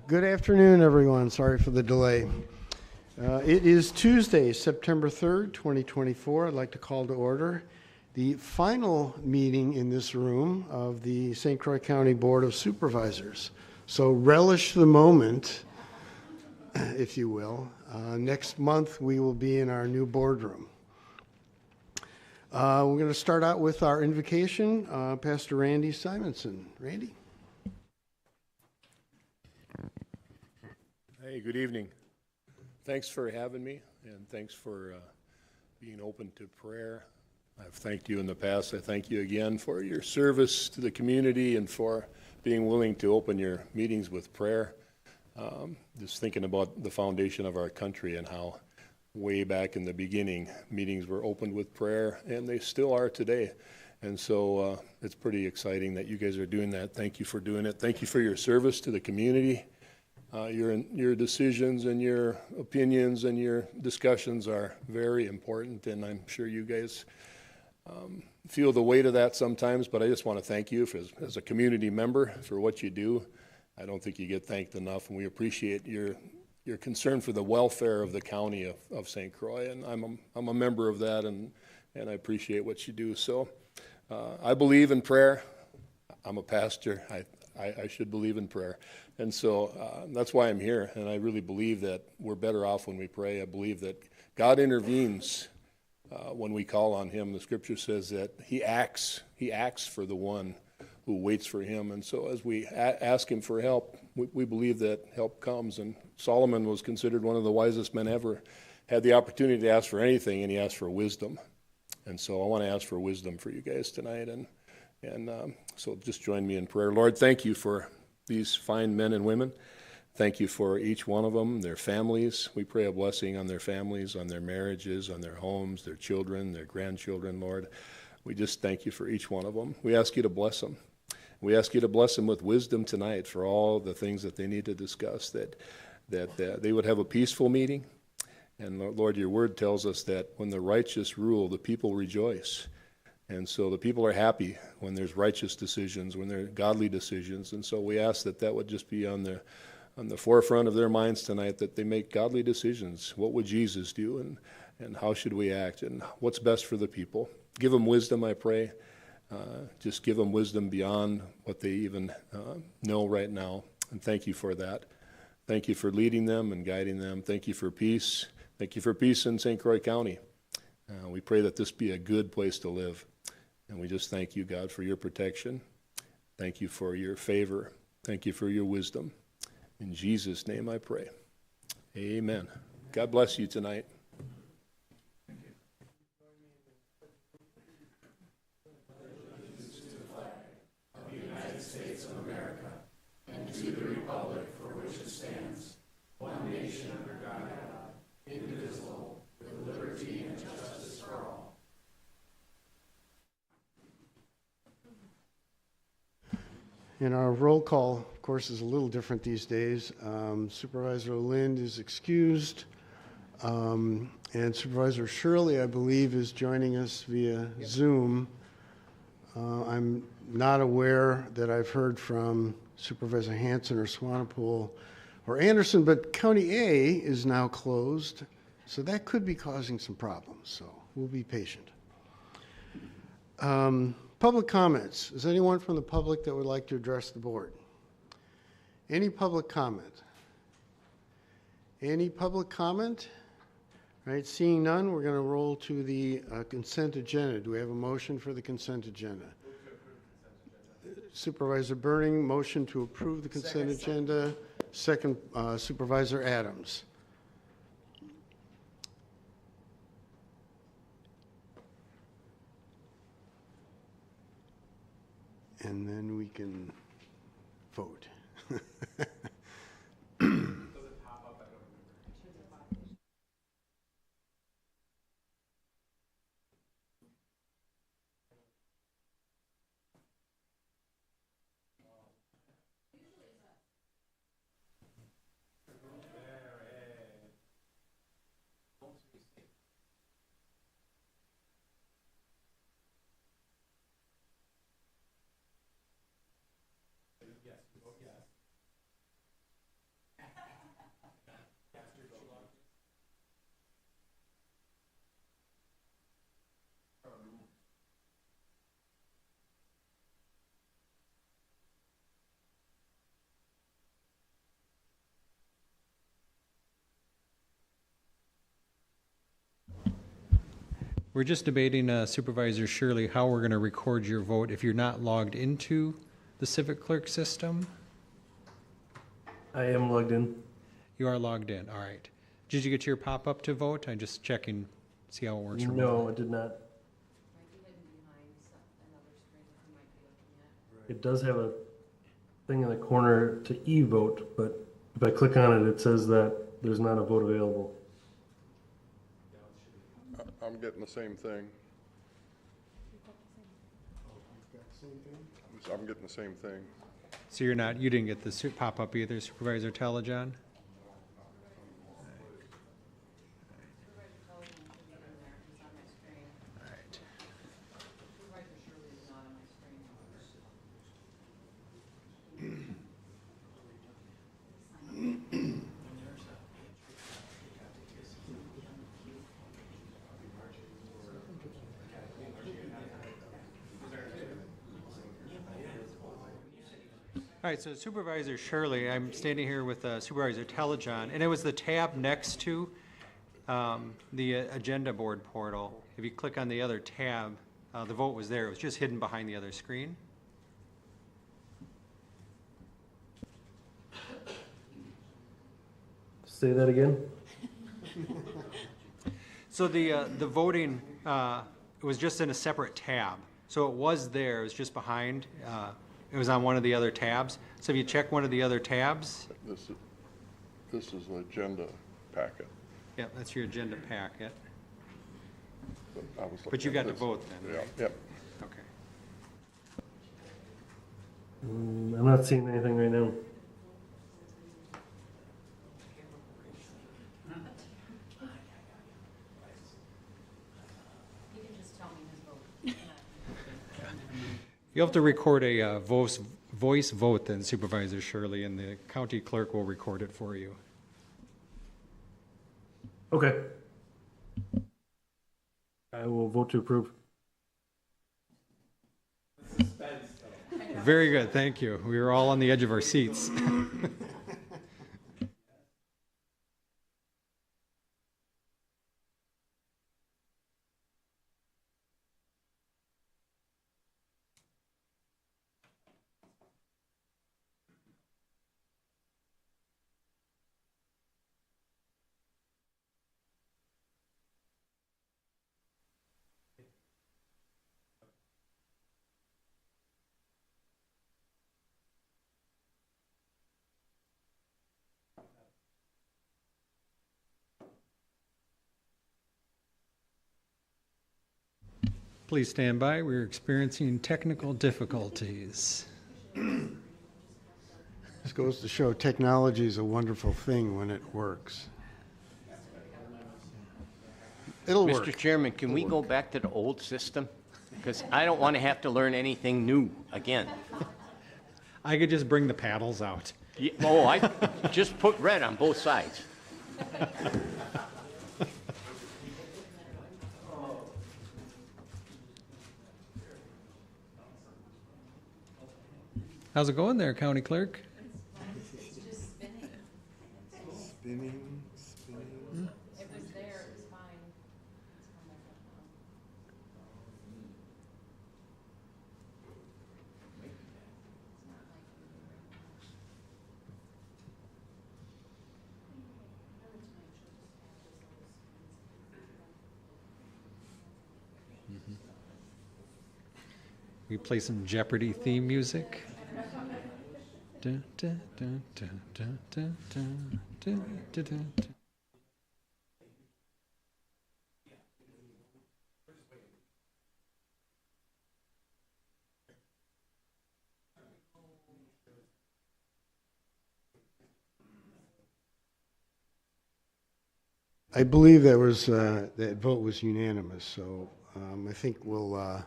Good afternoon, everyone. Sorry for the delay. It is Tuesday, September 3rd, 2024. I'd like to call to order the final meeting in this room of the St. Croix County Board of Supervisors. So relish the moment, if you will. Next month, we will be in our new boardroom. We're going to start out with our invocation. Pastor Randy Simonson. Randy? Hey, good evening. Thanks for having me, and thanks for being open to prayer. I've thanked you in the past. I thank you again for your service to the community and for being willing to open your meetings with prayer. Just thinking about the foundation of our country and how way back in the beginning, meetings were opened with prayer, and they still are today. And so it's pretty exciting that you guys are doing that. Thank you for doing it. Thank you for your service to the community. Your decisions and your opinions and your discussions are very important, and I'm sure you guys feel the weight of that sometimes, but I just want to thank you as a community member for what you do. I don't think you get thanked enough, and we appreciate your concern for the welfare of the county of St. Croix, and I'm a member of that, and I appreciate what you do. So I believe in prayer. I'm a pastor. I should believe in prayer. And so that's why I'm here, and I really believe that we're better off when we pray. I believe that God intervenes when we call on Him. The Scripture says that He acts for the one who waits for Him. And so as we ask Him for help, we believe that help comes. And Solomon was considered one of the wisest men ever, had the opportunity to ask for anything, and he asked for wisdom. And so I want to ask for wisdom for you guys tonight. And so just join me in prayer. Lord, thank you for these fine men and women. Thank you for each one of them, their families. We pray a blessing on their families, on their marriages, on their homes, their children, their grandchildren, Lord. We just thank you for each one of them. We ask you to bless them. We ask you to bless them with wisdom tonight for all the things that they need to discuss, that they would have a peaceful meeting. And Lord, your word tells us that when the righteous rule, the people rejoice. And so the people are happy when there's righteous decisions, when there are godly decisions. And so we ask that would just be on the forefront of their minds tonight, that they make godly decisions. What would Jesus do, and how should we act, and what's best for the people? Give them wisdom, I pray. Just give them wisdom beyond what they even know right now. And thank you for that. Thank you for leading them and guiding them. Thank you for peace. Thank you for peace in St. Croix County. We pray that this be a good place to live. And we just thank you, God, for your protection. Thank you for your favor. Thank you for your wisdom. In Jesus' name I pray. Amen. God bless you tonight. Allegiance to the flag of the United States of America and to the republic for which it stands, one nation under God, indivisible, with liberty and justice for all. And our roll call, of course, is a little different these days. Supervisor Lind is excused, and Supervisor Shirley, I believe, is joining us via Zoom. I'm not aware that I've heard from Supervisor Hanson or Swanepoel or Anderson, but County A is now closed, so that could be causing some problems, so we'll be patient. Public comments. Is anyone from the public that would like to address the board? Any public comment? Any public comment? All right, seeing none, we're going to roll to the consent agenda. Do we have a motion for the consent agenda? Supervisor Burning, motion to approve the consent agenda. Second, Supervisor Adams. And then we can vote. We're just debating, Supervisor Shirley, how we're going to record your vote if you're not logged into the Civic Clerk system. I am logged in. You are logged in, all right. Did you get your pop-up to vote? I'm just checking, see how it works. No, I did not. Might be hidden behind another screen that you might be looking at. It does have a thing in the corner to e-vote, but if I click on it, it says that there's not a vote available. I'm getting the same thing. I'm getting the same thing. So you didn't get the pop-up either, Supervisor Telejohn? Supervisor Television should be in there, he's on my screen. All right. Supervisor Shirley is not on my screen. All right, so Supervisor Shirley, I'm standing here with Supervisor Telejohn, and it was the tab next to the agenda board portal. If you click on the other tab, the vote was there. It was just hidden behind the other screen. Say that again? So the voting, it was just in a separate tab. So it was there, it was just behind, it was on one of the other tabs. So if you check one of the other tabs, This is an agenda packet. yeah, that's your agenda packet. I was But you looking got at to this. vote then, Yeah, right? yep. Okay. I'm not seeing anything right now. He can just tell me his vote. You'll have to record a voice vote then, Supervisor Shirley, and the county clerk will record it for you. Okay. I will vote to approve. Very good, thank you. We were all on the edge of our seats. Please stand by, we're experiencing technical difficulties. This goes to show technology is a wonderful thing when it works. It'll work. Mr. Chairman, can we go back to the old system? Because I don't want to have to learn anything new again. I could just bring the paddles out. Oh, I just put red on both sides. How's it going there, County Clerk? Spinning. It was there, it was fine. It's come back up now. It's not like we do right now. Earlier tonight, she'll just have this little screen. We play some Jeopardy theme music. Dun, dun, dun, dun, dun, dun, dun, dun, dun, dun, dun. I believe that vote was unanimous, so I think we'll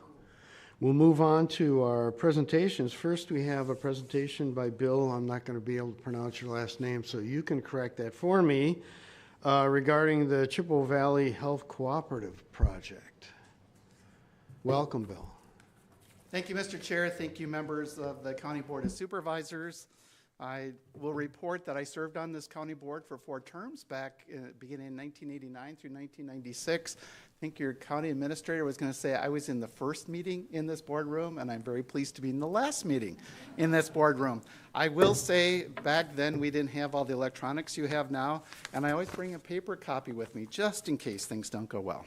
move on to our presentations. First, we have a presentation by Bill. I'm not going to be able to pronounce your last name, so you can correct that for me, regarding the Chippewa Valley Health Cooperative Project. Welcome, Bill. Thank you, Mr. Chair. Thank you, members of the County Board of Supervisors. I will report that I served on this county board for 4 terms back beginning in 1989 through 1996. think your county administrator was going to say I was in the first meeting in this boardroom, and I'm very pleased to be in the last meeting in this boardroom. I will say, back then, we didn't have all the electronics you have now, and I always bring a paper copy with me, just in case things don't go well.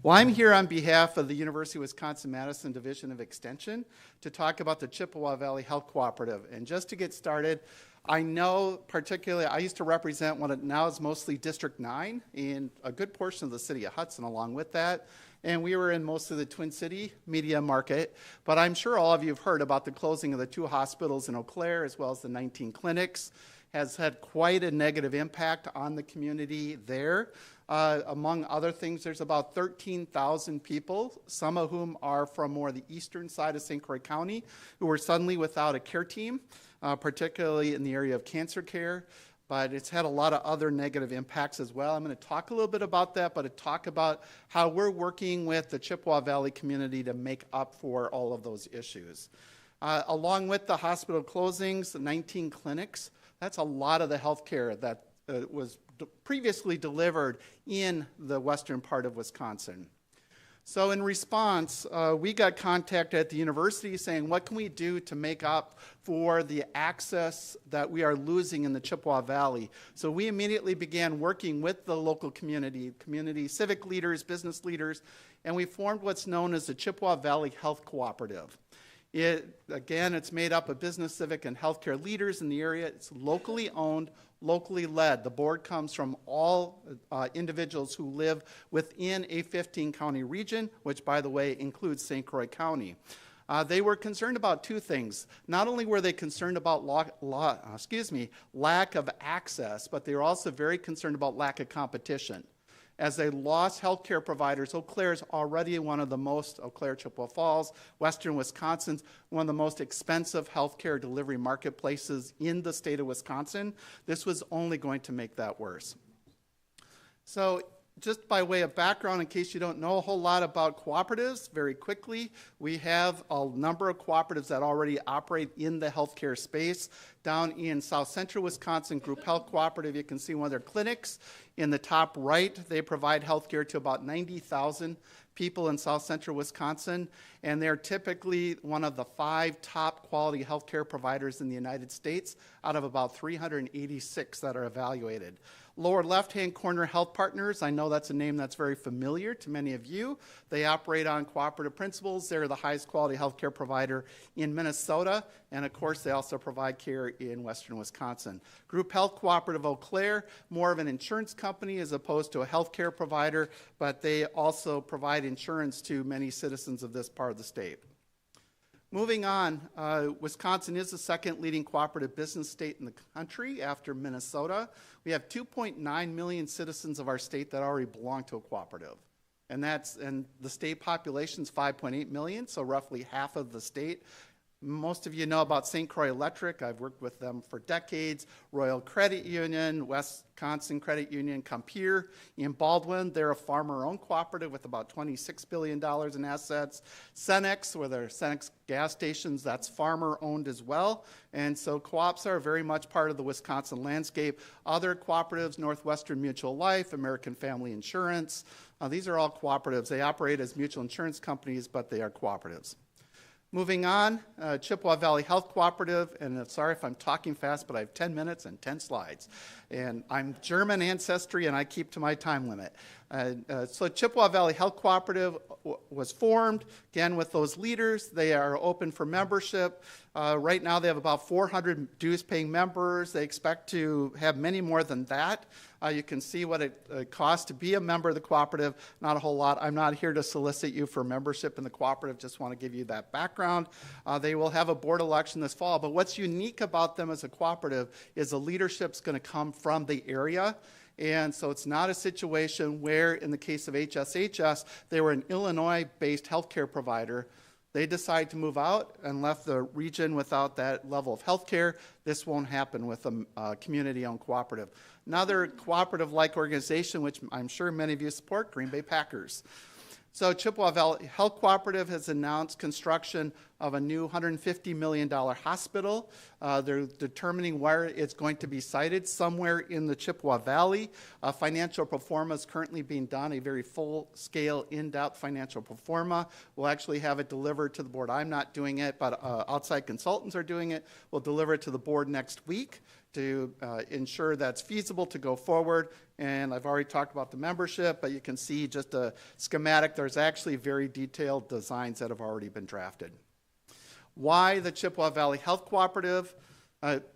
Well, I'm here on behalf of the University of Wisconsin-Madison Division of Extension to talk about the Chippewa Valley Health Cooperative. And just to get started, I know particularly, I used to represent what now is mostly District 9 and a good portion of the city of Hudson along with that. And we were in most of the Twin City media market. But I'm sure all of you have heard about the closing of the 2 hospitals in Eau Claire as well as the 19 clinics. Has had quite a negative impact on the community there. Among other things, there's about 13,000 people, some of whom are from more the eastern side of St. Croix County, who were suddenly without a care team. Particularly in the area of cancer care, but it's had a lot of other negative impacts as well. I'm going to talk a little bit about that, but to talk about how we're working with the Chippewa Valley community to make up for all of those issues. Along with the hospital closings, the 19 clinics, that's a lot of the health care that was previously delivered in the western part of Wisconsin. So in response, we got contacted at the university saying, what can we do to make up for the access that we are losing in the Chippewa Valley? So we immediately began working with the local community civic leaders, business leaders, and we formed what's known as the Chippewa Valley Health Cooperative. It's made up of business, civic, and healthcare leaders in the area. It's locally owned, locally led. The board comes from all individuals who live within a 15-county region, which, by the way, includes St. Croix County. They were concerned about 2 things. Not only were they concerned about lack of access, but they were also very concerned about lack of competition. As they lost healthcare providers, Eau Claire is already one of the most, Eau Claire, Chippewa Falls, western Wisconsin's one of the most expensive healthcare delivery marketplaces in the state of Wisconsin. This was only going to make that worse. So just by way of background, in case you don't know a whole lot about cooperatives, very quickly, we have a number of cooperatives that already operate in the healthcare space. Down in South Central Wisconsin, Group Health Cooperative, you can see one of their clinics. In the top right, they provide health care to about 90,000 people in South Central Wisconsin, and they're typically one of the 5 top quality health care providers in the United States out of about 386 that are evaluated. Lower left-hand corner, Health Partners. I know that's a name that's very familiar to many of you. They operate on cooperative principles. They're the highest quality healthcare provider in Minnesota, and of course, they also provide care in western Wisconsin. Group Health Cooperative Eau Claire, more of an insurance company as opposed to a healthcare provider, but they also provide insurance to many citizens of this part of the state. Moving on, Wisconsin is the 2nd leading cooperative business state in the country after Minnesota. We have 2.9 million citizens of our state that already belong to a cooperative. And the state population is 5.8 million, so roughly half of the state. Most of you know about St. Croix Electric. I've worked with them for decades. Royal Credit Union, Wisconsin Credit Union, Compeer in Baldwin. They're a farmer-owned cooperative with about $26 billion in assets. Cenex, where there are Cenex gas stations, that's farmer-owned as well. And so co-ops are very much part of the Wisconsin landscape. Other cooperatives, Northwestern Mutual Life, American Family Insurance, these are all cooperatives. They operate as mutual insurance companies, but they are cooperatives. Moving on, Chippewa Valley Health Cooperative, and sorry if I'm talking fast, but I have 10 minutes and 10 slides. And I'm German ancestry, and I keep to my time limit. So Chippewa Valley Health Cooperative was formed, again, with those leaders. They are open for membership. Right now, they have about 400 dues-paying members. They expect to have many more than that. You can see what it costs to be a member of the cooperative. Not a whole lot. I'm not here to solicit you for membership in the cooperative. Just want to give you that background. They will have a board election this fall. But what's unique about them as a cooperative is the leadership's going to come from the area. And so it's not a situation where, in the case of HSHS, they were an Illinois-based healthcare provider. They decided to move out and left the region without that level of health care. This won't happen with a community-owned cooperative. Another cooperative-like organization, which I'm sure many of you support, Green Bay Packers. So Chippewa Valley Health Cooperative has announced construction of a new $150 million hospital. They're determining where it's going to be sited, somewhere in the Chippewa Valley. Financial pro forma is currently being done, a very full-scale, in-depth financial pro forma. We'll actually have it delivered to the board. I'm not doing it, but outside consultants are doing it. We'll deliver it to the board next week to ensure that's feasible to go forward. And I've already talked about the membership, but you can see just a schematic. There's actually very detailed designs that have already been drafted. Why the Chippewa Valley Health Cooperative?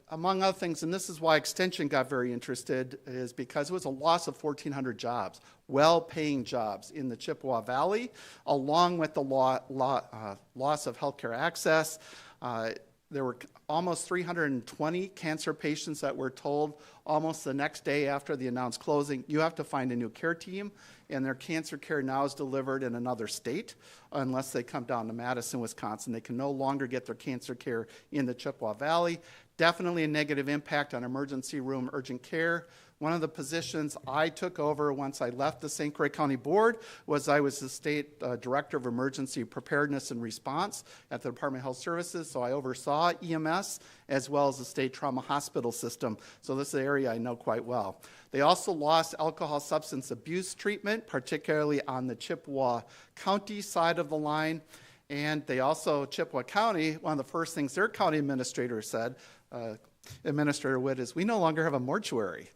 Among other things, and this is why Extension got very interested, is because it was a loss of 1,400 jobs, well-paying jobs in the Chippewa Valley, along with the loss of healthcare access. There were almost 320 cancer patients that were told almost the next day after the announced closing, you have to find a new care team, and their cancer care now is delivered in another state unless they come down to Madison, Wisconsin. They can no longer get their cancer care in the Chippewa Valley. Definitely a negative impact on emergency room urgent care. One of the positions I took over once I left the St. Croix County Board was I was the State Director of Emergency Preparedness and Response at the Department of Health Services, so I oversaw EMS as well as the state trauma hospital system, so this is an area I know quite well. They also lost alcohol substance abuse treatment, particularly on the Chippewa County side of the line, and they also, Chippewa County, one of the first things their county administrator said, Administrator Witt, is we no longer have a mortuary.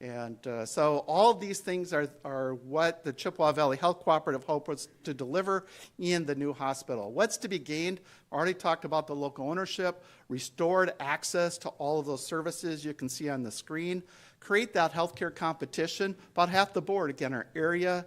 And so all of these things are what the Chippewa Valley Health Cooperative hopes to deliver in the new hospital. What's to be gained? I already talked about the local ownership, restored access to all of those services you can see on the screen, create that healthcare competition. About half the board, again, are area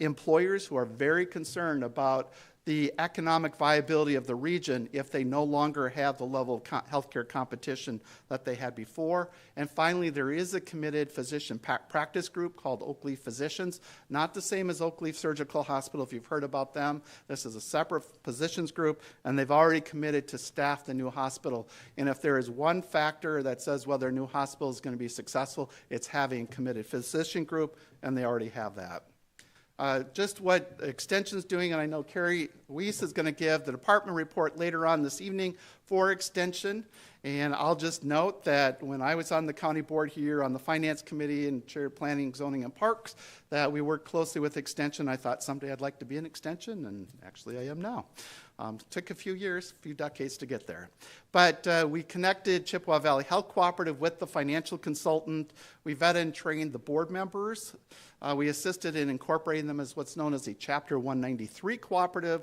employers who are very concerned about the economic viability of the region if they no longer have the level of healthcare competition that they had before. And finally, there is a committed physician practice group called Oakleaf Physicians, not the same as Oakleaf Surgical Hospital if you've heard about them. This is a separate physicians group, and they've already committed to staff the new hospital. And if there is one factor that says whether a new hospital is going to be successful, it's having a committed physician group, and they already have that. Just what Extension's doing, and I know Carrie Weiss is going to give the department report later on this evening for Extension. And I'll just note that when I was on the county board here on the finance committee and chair planning, zoning, and parks, that we worked closely with Extension. I thought someday I'd like to be in Extension, and actually I am now. Took a few years, a few decades to get there. But we connected Chippewa Valley Health Cooperative with the financial consultant. We vetted and trained the board members. We assisted in incorporating them as what's known as a Chapter 193 cooperative.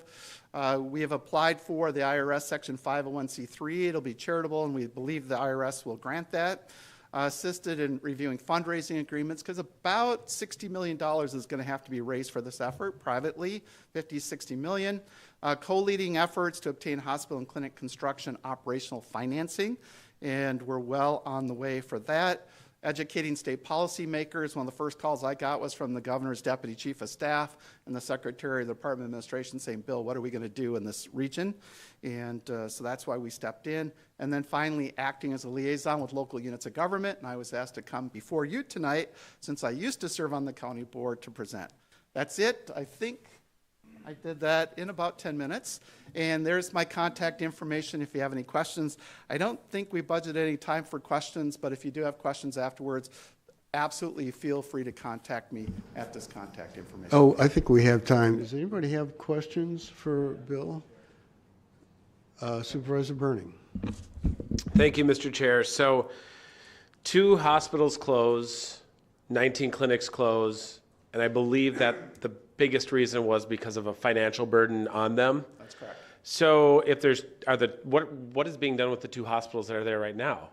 We have applied for the IRS Section 501c3. It'll be charitable, and we believe the IRS will grant that. Assisted in reviewing fundraising agreements because about $60 million is going to have to be raised for this effort privately, $50-60 million. Co-leading efforts to obtain hospital and clinic construction operational financing, and we're well on the way for that. Educating state policymakers. One of the first calls I got was from the governor's deputy chief of staff and the secretary of the Department of Administration saying, Bill, what are we going to do in this region? And so that's why we stepped in. And then finally, acting as a liaison with local units of government. And I was asked to come before you tonight, since I used to serve on the county board, to present. That's it. I think I did that in about 10 minutes. And there's my contact information if you have any questions. I don't think we budgeted any time for questions, but if you do have questions afterwards, absolutely feel free to contact me at this contact information. Oh, I think we have time. Does anybody have questions for Bill? Supervisor Burning. Thank you, Mr. Chair. So 2 hospitals close, 19 clinics close, and I believe that the biggest reason was because of a financial burden on them. That's correct. So if there's, what is being done with the 2 hospitals that are there right now?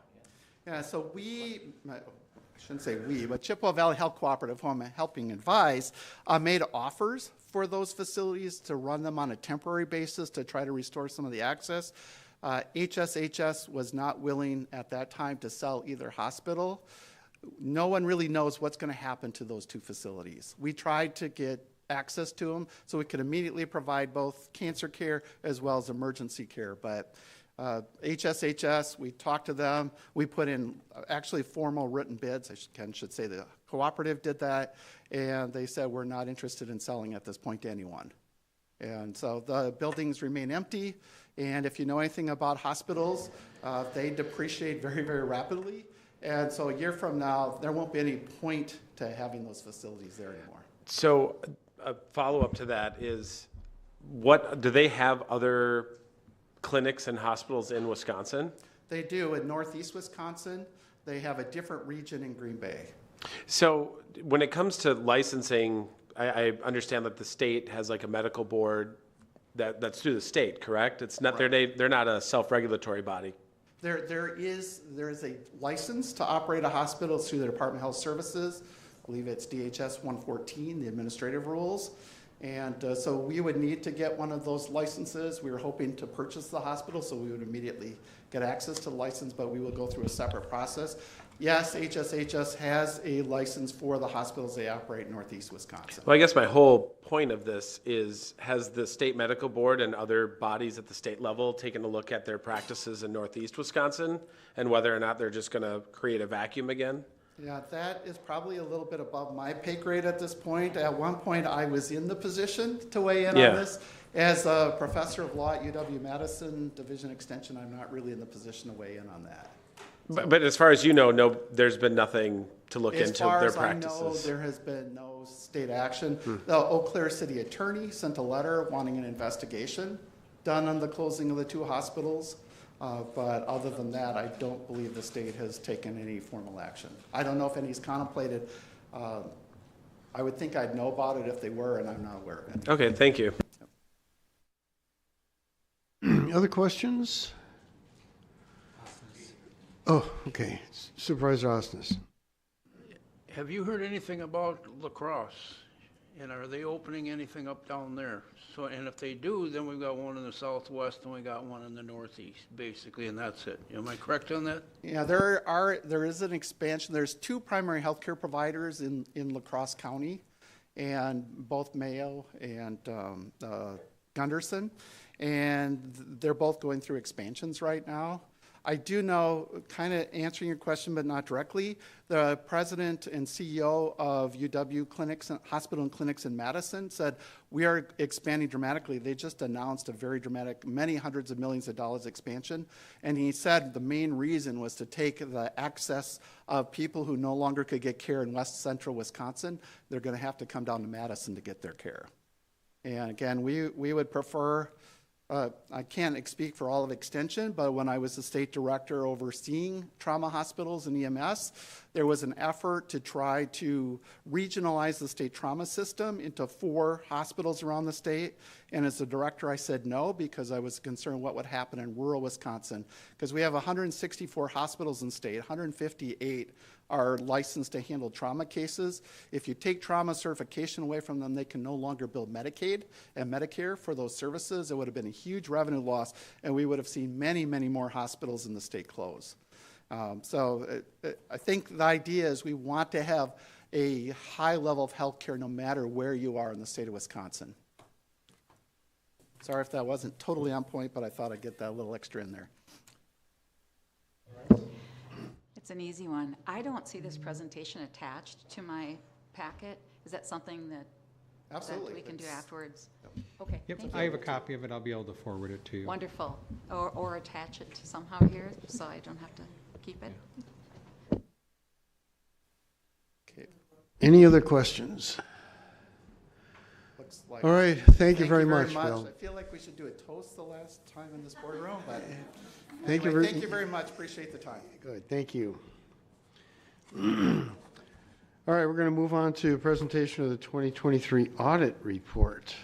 Yeah, so I shouldn't say we, but Chippewa Valley Health Cooperative, who I'm helping advise, made offers for those facilities to run them on a temporary basis to try to restore some of the access. HSHS was not willing at that time to sell either hospital. No one really knows what's going to happen to those 2 facilities. We tried to get access to them so we could immediately provide both cancer care as well as emergency care. But HSHS, we talked to them. We put in actually formal written bids. I should say the cooperative did that, and they said we're not interested in selling at this point to anyone. And so the buildings remain empty, And if you know anything about hospitals, they depreciate very, very rapidly. And so a year from now, there won't be any point to having those facilities there anymore. So a follow-up to that is, what, do they have other clinics and hospitals in Wisconsin? They do. In Northeast Wisconsin, they have a different region in Green Bay. So when it comes to licensing, I understand that the state has like a medical board that's through the state, correct? It's not, they're not a self-regulatory body. There is a license to operate a hospital through the Department of Health Services. I believe it's DHS 114, the administrative rules. And so we would need to get one of those licenses. We were hoping to purchase the hospital, so we would immediately get access to the license, but we will go through a separate process. Yes, HSHS has a license for the hospitals they operate in Northeast Wisconsin. Well, I guess my whole point of this is, has the state medical board and other bodies at the state level taken a look at their practices in Northeast Wisconsin and whether or not they're just going to create a vacuum again? Yeah, that is probably a little bit above my pay grade at this point. At one point, I was in the position to weigh in on this. As a professor of law at UW-Madison Division Extension, I'm not really in the position to weigh in on that. But as far as you know, no, there's been nothing to look into their practices. As far as I know, there has been no state action. The Eau Claire City Attorney sent a letter wanting an investigation done on the closing of the two hospitals. But other than that, I don't believe the state has taken any formal action. I don't know if any's contemplated. I would think I'd know about it if they were, and I'm not aware of it. Okay, thank you. Other questions? Oh, okay. Supervisor Osnes. Have you heard anything about La Crosse? And are they opening anything up down there? So, and if they do, then we've got one in the southwest and we got one in the northeast, basically, and that's it. Am I correct on that? Yeah, there is an expansion. There's two primary healthcare providers in La Crosse County, and both Mayo and Gunderson, and they're both going through expansions right now. I do know, kind of answering your question, but not directly, the president and CEO of UW Clinics, Hospital and Clinics in Madison said, we are expanding dramatically. They just announced a very dramatic, many hundreds of millions of dollars expansion. And he said the main reason was to take the access of people who no longer could get care in West Central Wisconsin. They're going to have to come down to Madison to get their care. And again, we would prefer, I can't speak for all of Extension, but when I was the state director overseeing trauma hospitals and EMS, there was an effort to try to regionalize the state trauma system into 4 hospitals around the state. And as the director, I said no, because I was concerned what would happen in rural Wisconsin. Because we have 164 hospitals in state, 158 are licensed to handle trauma cases. If you take trauma certification away from them, they can no longer bill Medicaid and Medicare for those services. It would have been a huge revenue loss, and we would have seen many, many more hospitals in the state close. So I think the idea is we want to have a high level of health care no matter where you are in the state of Wisconsin. Sorry if that wasn't totally on point, but I thought I'd get that little extra in there. It's an easy one. I don't see this presentation attached to my packet. Is that something that, Absolutely. that we can do afterwards? Okay, Yep, thank you. I have a copy of it. I'll be able to forward it to you. Wonderful. Or attach it to somehow here so I don't have to keep it. Okay. Any other questions? Looks like. All right, thank you very much, Bill. I feel like we should do a toast the last time in this boardroom, but Thank anyway, you thank you very much. Appreciate the time. Good, thank you. All right, we're going to move on to a presentation of the 2023 audit report.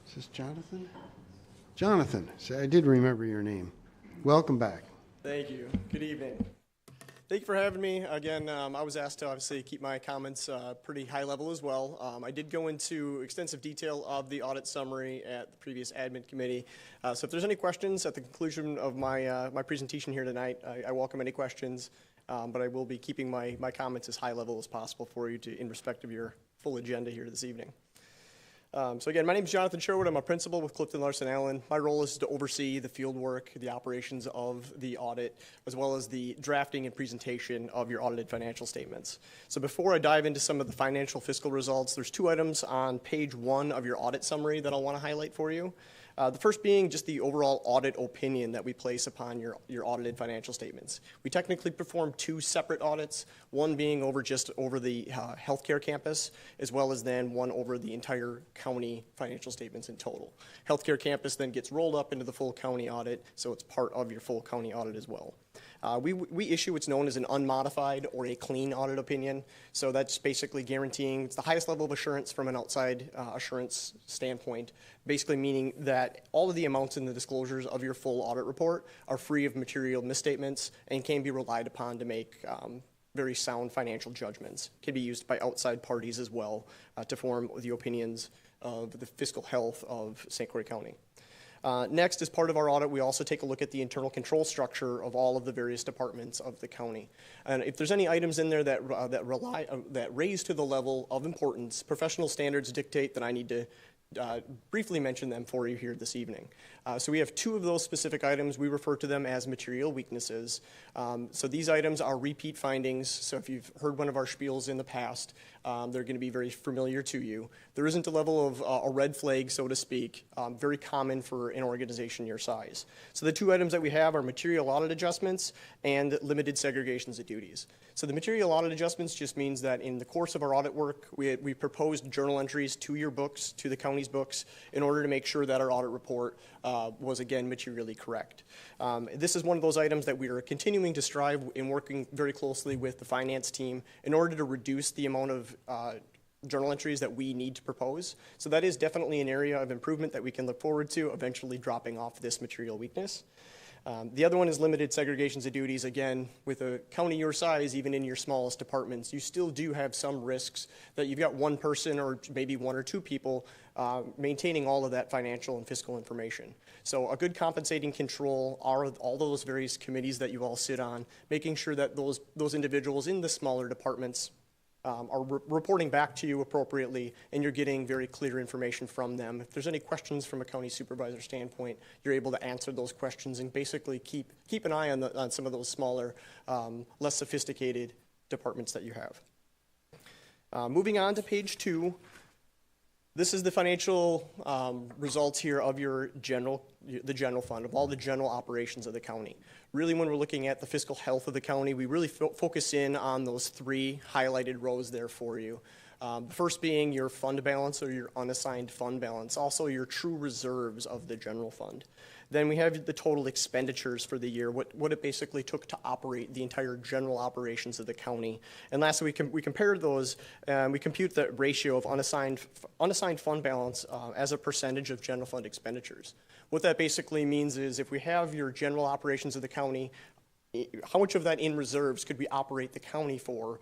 Is this Jonathan? Jonathan, so I did remember your name. Welcome back. Thank you. Good evening. Thank you for having me. Again, I was asked to obviously keep my comments pretty high level as well. I did go into extensive detail of the audit summary at the previous admin committee. So if there's any questions at the conclusion of my my presentation here tonight, I welcome any questions. But I will be keeping my comments as high level as possible for you in respect of your full agenda here this evening. So again, my name is Jonathan Sherwood. I'm a principal with Clifton Larson Allen. My role is to oversee the field work, the operations of the audit, as well as the drafting and presentation of your audited financial statements. So before I dive into some of the financial fiscal results, there's 2 items on page 1 of your audit summary that I'll want to highlight for you. The first being just the overall audit opinion that we place upon your audited financial statements. We technically perform 2 separate audits, one being over the healthcare campus, as well as then one over the entire county financial statements in total. Healthcare campus then gets rolled up into the full county audit, so it's part of your full county audit as well. We issue what's known as an unmodified or a clean audit opinion. So that's basically guaranteeing, it's the highest level of assurance from an outside assurance standpoint, basically meaning that all of the amounts in the disclosures of your full audit report are free of material misstatements and can be relied upon to make very sound financial judgments. Can be used by outside parties as well to form the opinions of the fiscal health of St. Croix County. Next, as part of our audit, we also take a look at the internal control structure of all of the various departments of the county. And if there's any items in there that raise to the level of importance, professional standards dictate that I need to briefly mention them for you here this evening. So we have 2 of those specific items. We refer to them as material weaknesses. So these items are repeat findings. So if you've heard one of our spiels in the past, they're going to be very familiar to you. There isn't a level of a red flag, so to speak, very common for an organization your size. So the 2 items that we have are material audit adjustments and limited segregations of duties. So the material audit adjustments just means that in the course of our audit work, we proposed journal entries to your books, to the county's books, in order to make sure that our audit report was, again, materially correct. This is one of those items that we are continuing to strive in working very closely with the finance team in order to reduce the amount of journal entries that we need to propose. So that is definitely an area of improvement that we can look forward to, eventually dropping off this material weakness. The other one is limited segregations of duties. Again, with a county your size, even in your smallest departments, you still do have some risks that you've got one person or maybe 1 or 2 people maintaining all of that financial and fiscal information. So a good compensating control are all those various committees that you all sit on, making sure that those individuals in the smaller departments are reporting back to you appropriately, and you're getting very clear information from them. If there's any questions from a county supervisor standpoint, you're able to answer those questions and basically keep an eye on some of those smaller, less sophisticated departments that you have. Moving on to page 2. This is the financial results here of the general fund, of all the general operations of the county. Really, when we're looking at the fiscal health of the county, we really focus in on those 3 highlighted rows there for you. The first being your fund balance or your unassigned fund balance, also your true reserves of the general fund. Then we have the total expenditures for the year, what it basically took to operate the entire general operations of the county. And lastly, we compare those, we compute the ratio of unassigned fund balance as a percentage of general fund expenditures. What that basically means is if we have your general operations of the county, how much of that in reserves could we operate the county for,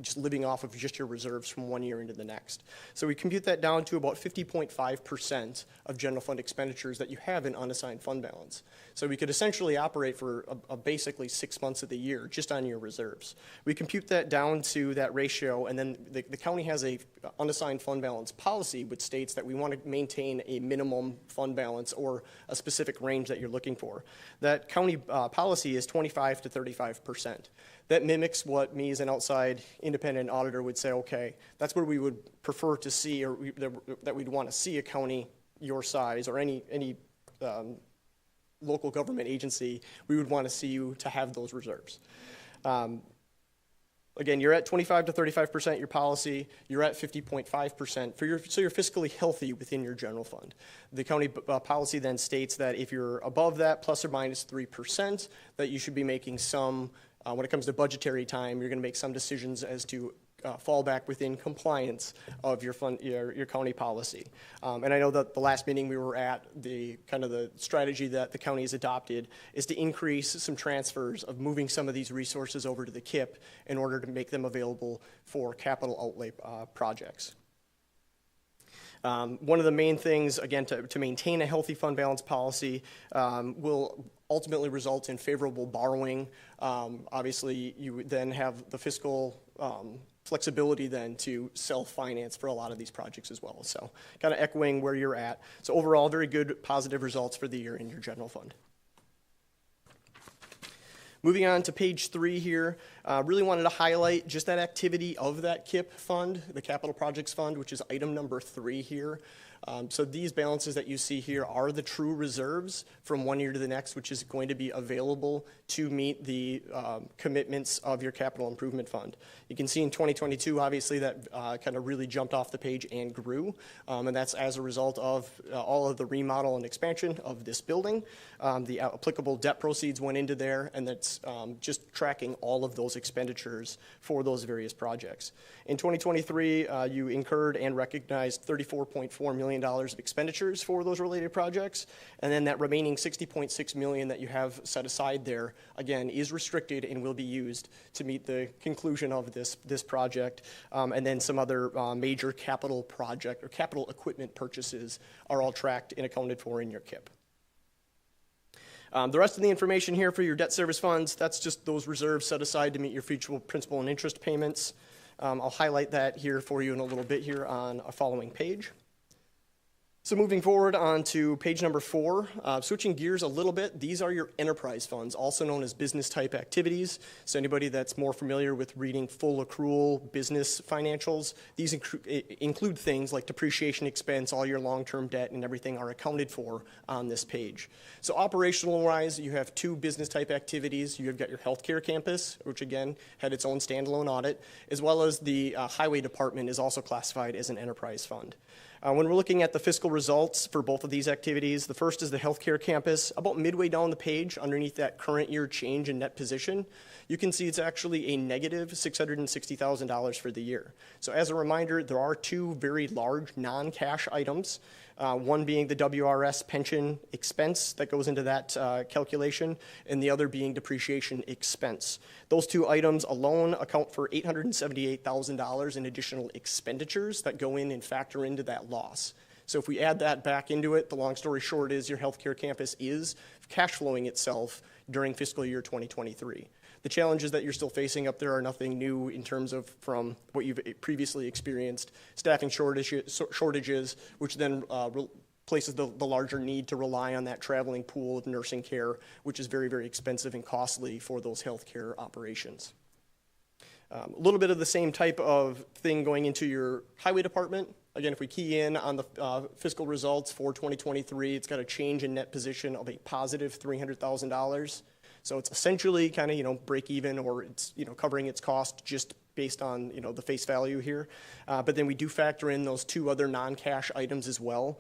just living off of just your reserves from one year into the next? So we compute that down to about 50.5% of general fund expenditures that you have in unassigned fund balance. So we could essentially operate for basically 6 months of the year just on your reserves. We compute that down to that ratio, and then the county has a unassigned fund balance policy which states that we want to maintain a minimum fund balance or a specific range that you're looking for. That county policy is 25 to 35%. That mimics what me as an outside independent auditor would say, okay, that's where we would prefer to see, or that we'd want to see a county your size or any local government agency, we would want to see you to have those reserves. Again, you're at 25 to 35% your policy, you're at 50.5% so you're fiscally healthy within your general fund. The county policy then states that if you're above that, plus or minus 3%, that you should be making some, when it comes to budgetary time, you're going to make some decisions as to fall back within compliance of your county policy. And I know that the last meeting we were at, the strategy that the county has adopted is to increase some transfers of moving some of these resources over to the KIP in order to make them available for capital outlay projects. One of the main things, again, to maintain a healthy fund balance policy will ultimately result in favorable borrowing. Obviously, you would then have the fiscal flexibility then to self-finance for a lot of these projects as well. So kind of echoing where you're at. So overall, very good positive results for the year in your general fund. Moving on to page 3 here, really wanted to highlight just that activity of that KIP fund, the Capital Projects Fund, which is item number 3 here. So these balances that you see here are the true reserves from one year to the next, which is going to be available to meet the commitments of your capital improvement fund. You can see in 2022, obviously, that kind of really jumped off the page and grew, and that's as a result of all of the remodel and expansion of this building. The applicable debt proceeds went into there, and that's just tracking all of those expenditures for those various projects. In 2023, you incurred and recognized $34.4 million of expenditures for those related projects, and then that remaining $60.6 million that you have set aside there, again, is restricted and will be used to meet the conclusion of this project, and then some other major capital project or capital equipment purchases are all tracked and accounted for in your KIP. The rest of the information here for your debt service funds, that's just those reserves set aside to meet your future principal and interest payments. I'll highlight that here for you in a little bit here on a following page. So moving forward on to page number 4, switching gears a little bit, these are your enterprise funds, also known as business type activities. So anybody that's more familiar with reading full accrual business financials, these include things like depreciation expense, all your long-term debt and everything are accounted for on this page. So operational-wise, you have 2 business type activities. You have got your healthcare campus, which again had its own standalone audit, as well as the highway department is also classified as an enterprise fund. When we're looking at the fiscal results for both of these activities, the first is the healthcare campus. About midway down the page, underneath that current year change in net position, you can see it's actually a negative $660,000 for the year. So as a reminder, there are 2 very large non-cash items, one being the WRS pension expense that goes into that calculation, and the other being depreciation expense. Those 2 items alone account for $878,000 in additional expenditures that go in and factor into that loss. So if we add that back into it, the long story short is your healthcare campus is cash flowing itself during fiscal year 2023. The challenges that you're still facing up there are nothing new in terms of from what you've previously experienced. Staffing shortages, which then places the larger need to rely on that traveling pool of nursing care, which is very, very expensive and costly for those healthcare operations. A little bit of the same type of thing going into your highway department. Again, if we key in on the fiscal results for 2023, it's got a change in net position of a positive $300,000. So it's essentially kind of, break even, or it's, covering its cost just based on, the face value here. But then we do factor in those 2 other non-cash items as well.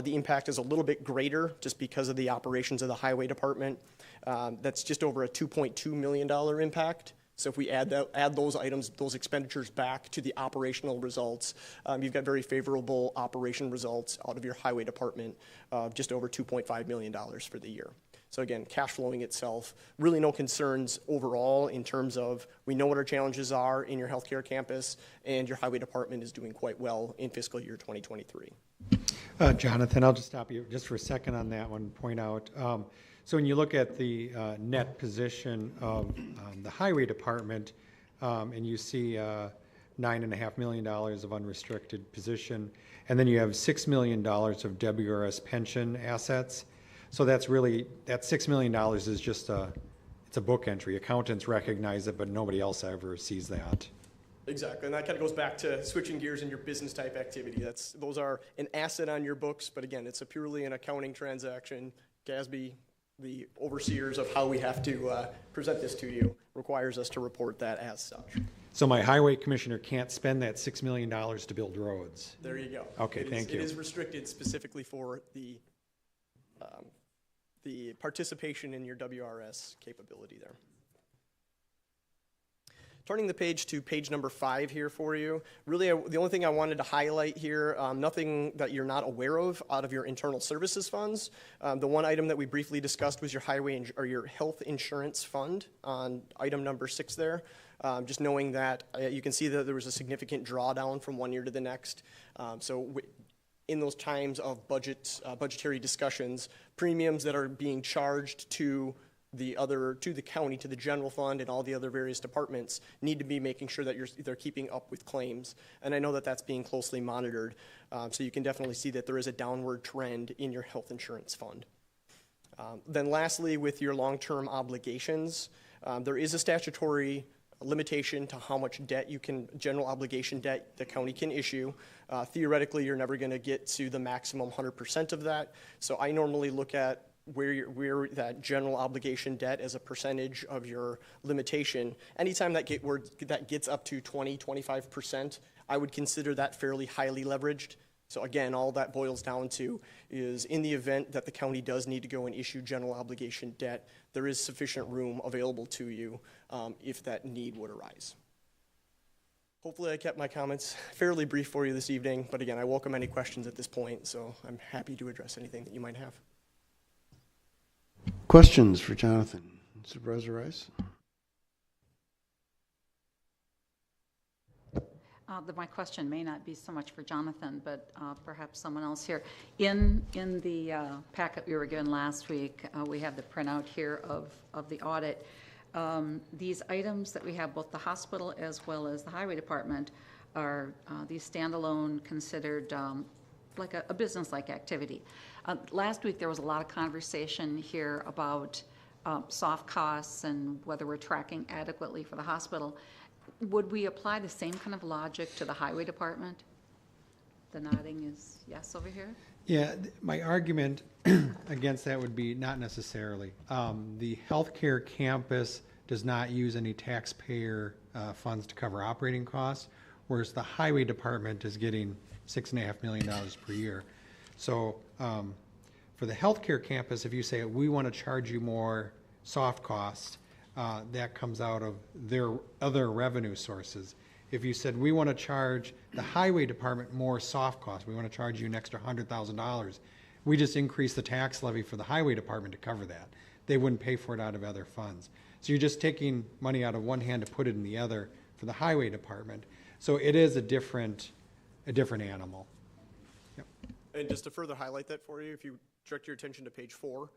The impact is a little bit greater just because of the operations of the highway department. That's just over a $2.2 million impact. So if we add those items, those expenditures back to the operational results, you've got very favorable operation results out of your highway department of just over $2.5 million for the year. So again, cash flowing itself, really no concerns overall in terms of we know what our challenges are in your healthcare campus, and your highway department is doing quite well in fiscal year 2023. Jonathan, I'll just stop you just for a second on that one and point out. So when you look at the net position of the highway department, and you see $9.5 million of unrestricted position, and then you have $6 million of WRS pension assets. So that's really, that $6 million is just it's a book entry. Accountants recognize it, but nobody else ever sees that. Exactly, and that kind of goes back to switching gears in your business type activity. Those are an asset on your books, but again, it's purely an accounting transaction. GASB, the overseers of how we have to present this to you, requires us to report that as such. So my highway commissioner can't spend that $6 million to build roads? There you go. Okay, thank you. It is restricted specifically for the participation in your WRS capability there. Turning the page to page number 5 here for you. Really, the only thing I wanted to highlight here, nothing that you're not aware of out of your internal services funds. The one item that we briefly discussed was your or your health insurance fund on item number 6 there. Just knowing that you can see that there was a significant drawdown from one year to the next. In those times of budgetary discussions, premiums that are being charged to the county, to the general fund, and all the other various departments need to be making sure that they're keeping up with claims. And I know that that's being closely monitored. So you can definitely see that there is a downward trend in your health insurance fund. Then lastly, with your long-term obligations, there is a statutory limitation to how much debt you can, general obligation debt the county can issue. Theoretically, you're never going to get to the maximum 100% of that. So I normally look at where that general obligation debt as a percentage of your limitation. Anytime that gets up to 20-25%, I would consider that fairly highly leveraged. So again, all that boils down to is in the event that the county does need to go and issue general obligation debt, there is sufficient room available to you if that need would arise. Hopefully I kept my comments fairly brief for you this evening, but again, I welcome any questions at this point, so I'm happy to address anything that you might have. Questions for Jonathan? Supervisor Rice? My question may not be so much for Jonathan, but perhaps someone else here. In the packet we were given last week, we have the printout here of the audit. These items that we have, both the hospital as well as the highway department, are these standalone considered like a business-like activity. Last week there was a lot of conversation here about soft costs and whether we're tracking adequately for the hospital. Would we apply the same kind of logic to the highway department? The nodding is yes over here. Yeah, my argument against that would be not necessarily. The healthcare campus does not use any taxpayer funds to cover operating costs, whereas the highway department is getting $6.5 million per year. So for the healthcare campus, if you say we want to charge you more soft costs, that comes out of their other revenue sources. If you said we want to charge the highway department more soft costs, we want to charge you an extra $100,000, we just increase the tax levy for the highway department to cover that. They wouldn't pay for it out of other funds. So you're just taking money out of one hand to put it in the other for the highway department. So it is a different animal. Yep. And just to further highlight that for you, if you direct your attention to page 4,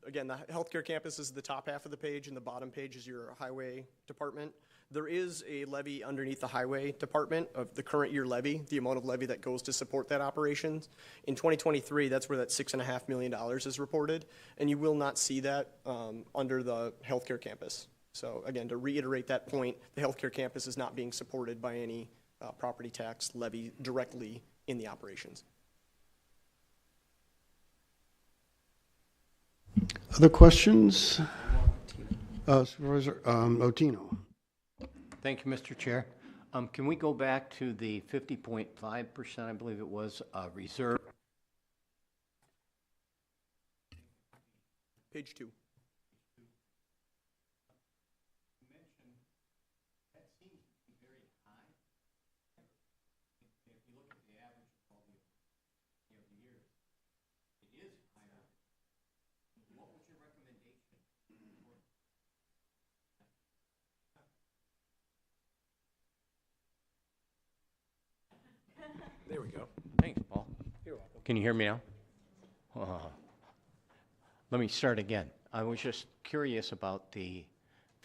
again, the healthcare campus is the top half of the page, and the bottom page is your highway department. There is a levy underneath the highway department of the current year levy, the amount of levy that goes to support that operations. In 2023, that's where that $6.5 million is reported, and you will not see that under the healthcare campus. So again, to reiterate that point, the healthcare campus is not being supported by any property tax levy directly in the operations. Other questions? Supervisor Otino. Thank you, Mr. Chair. Can we go back to the 50.5%, I believe it was, reserve? Page 2. There we go. Thanks, Paul. You're welcome. Can you hear me now? Let me start again. I was just curious about the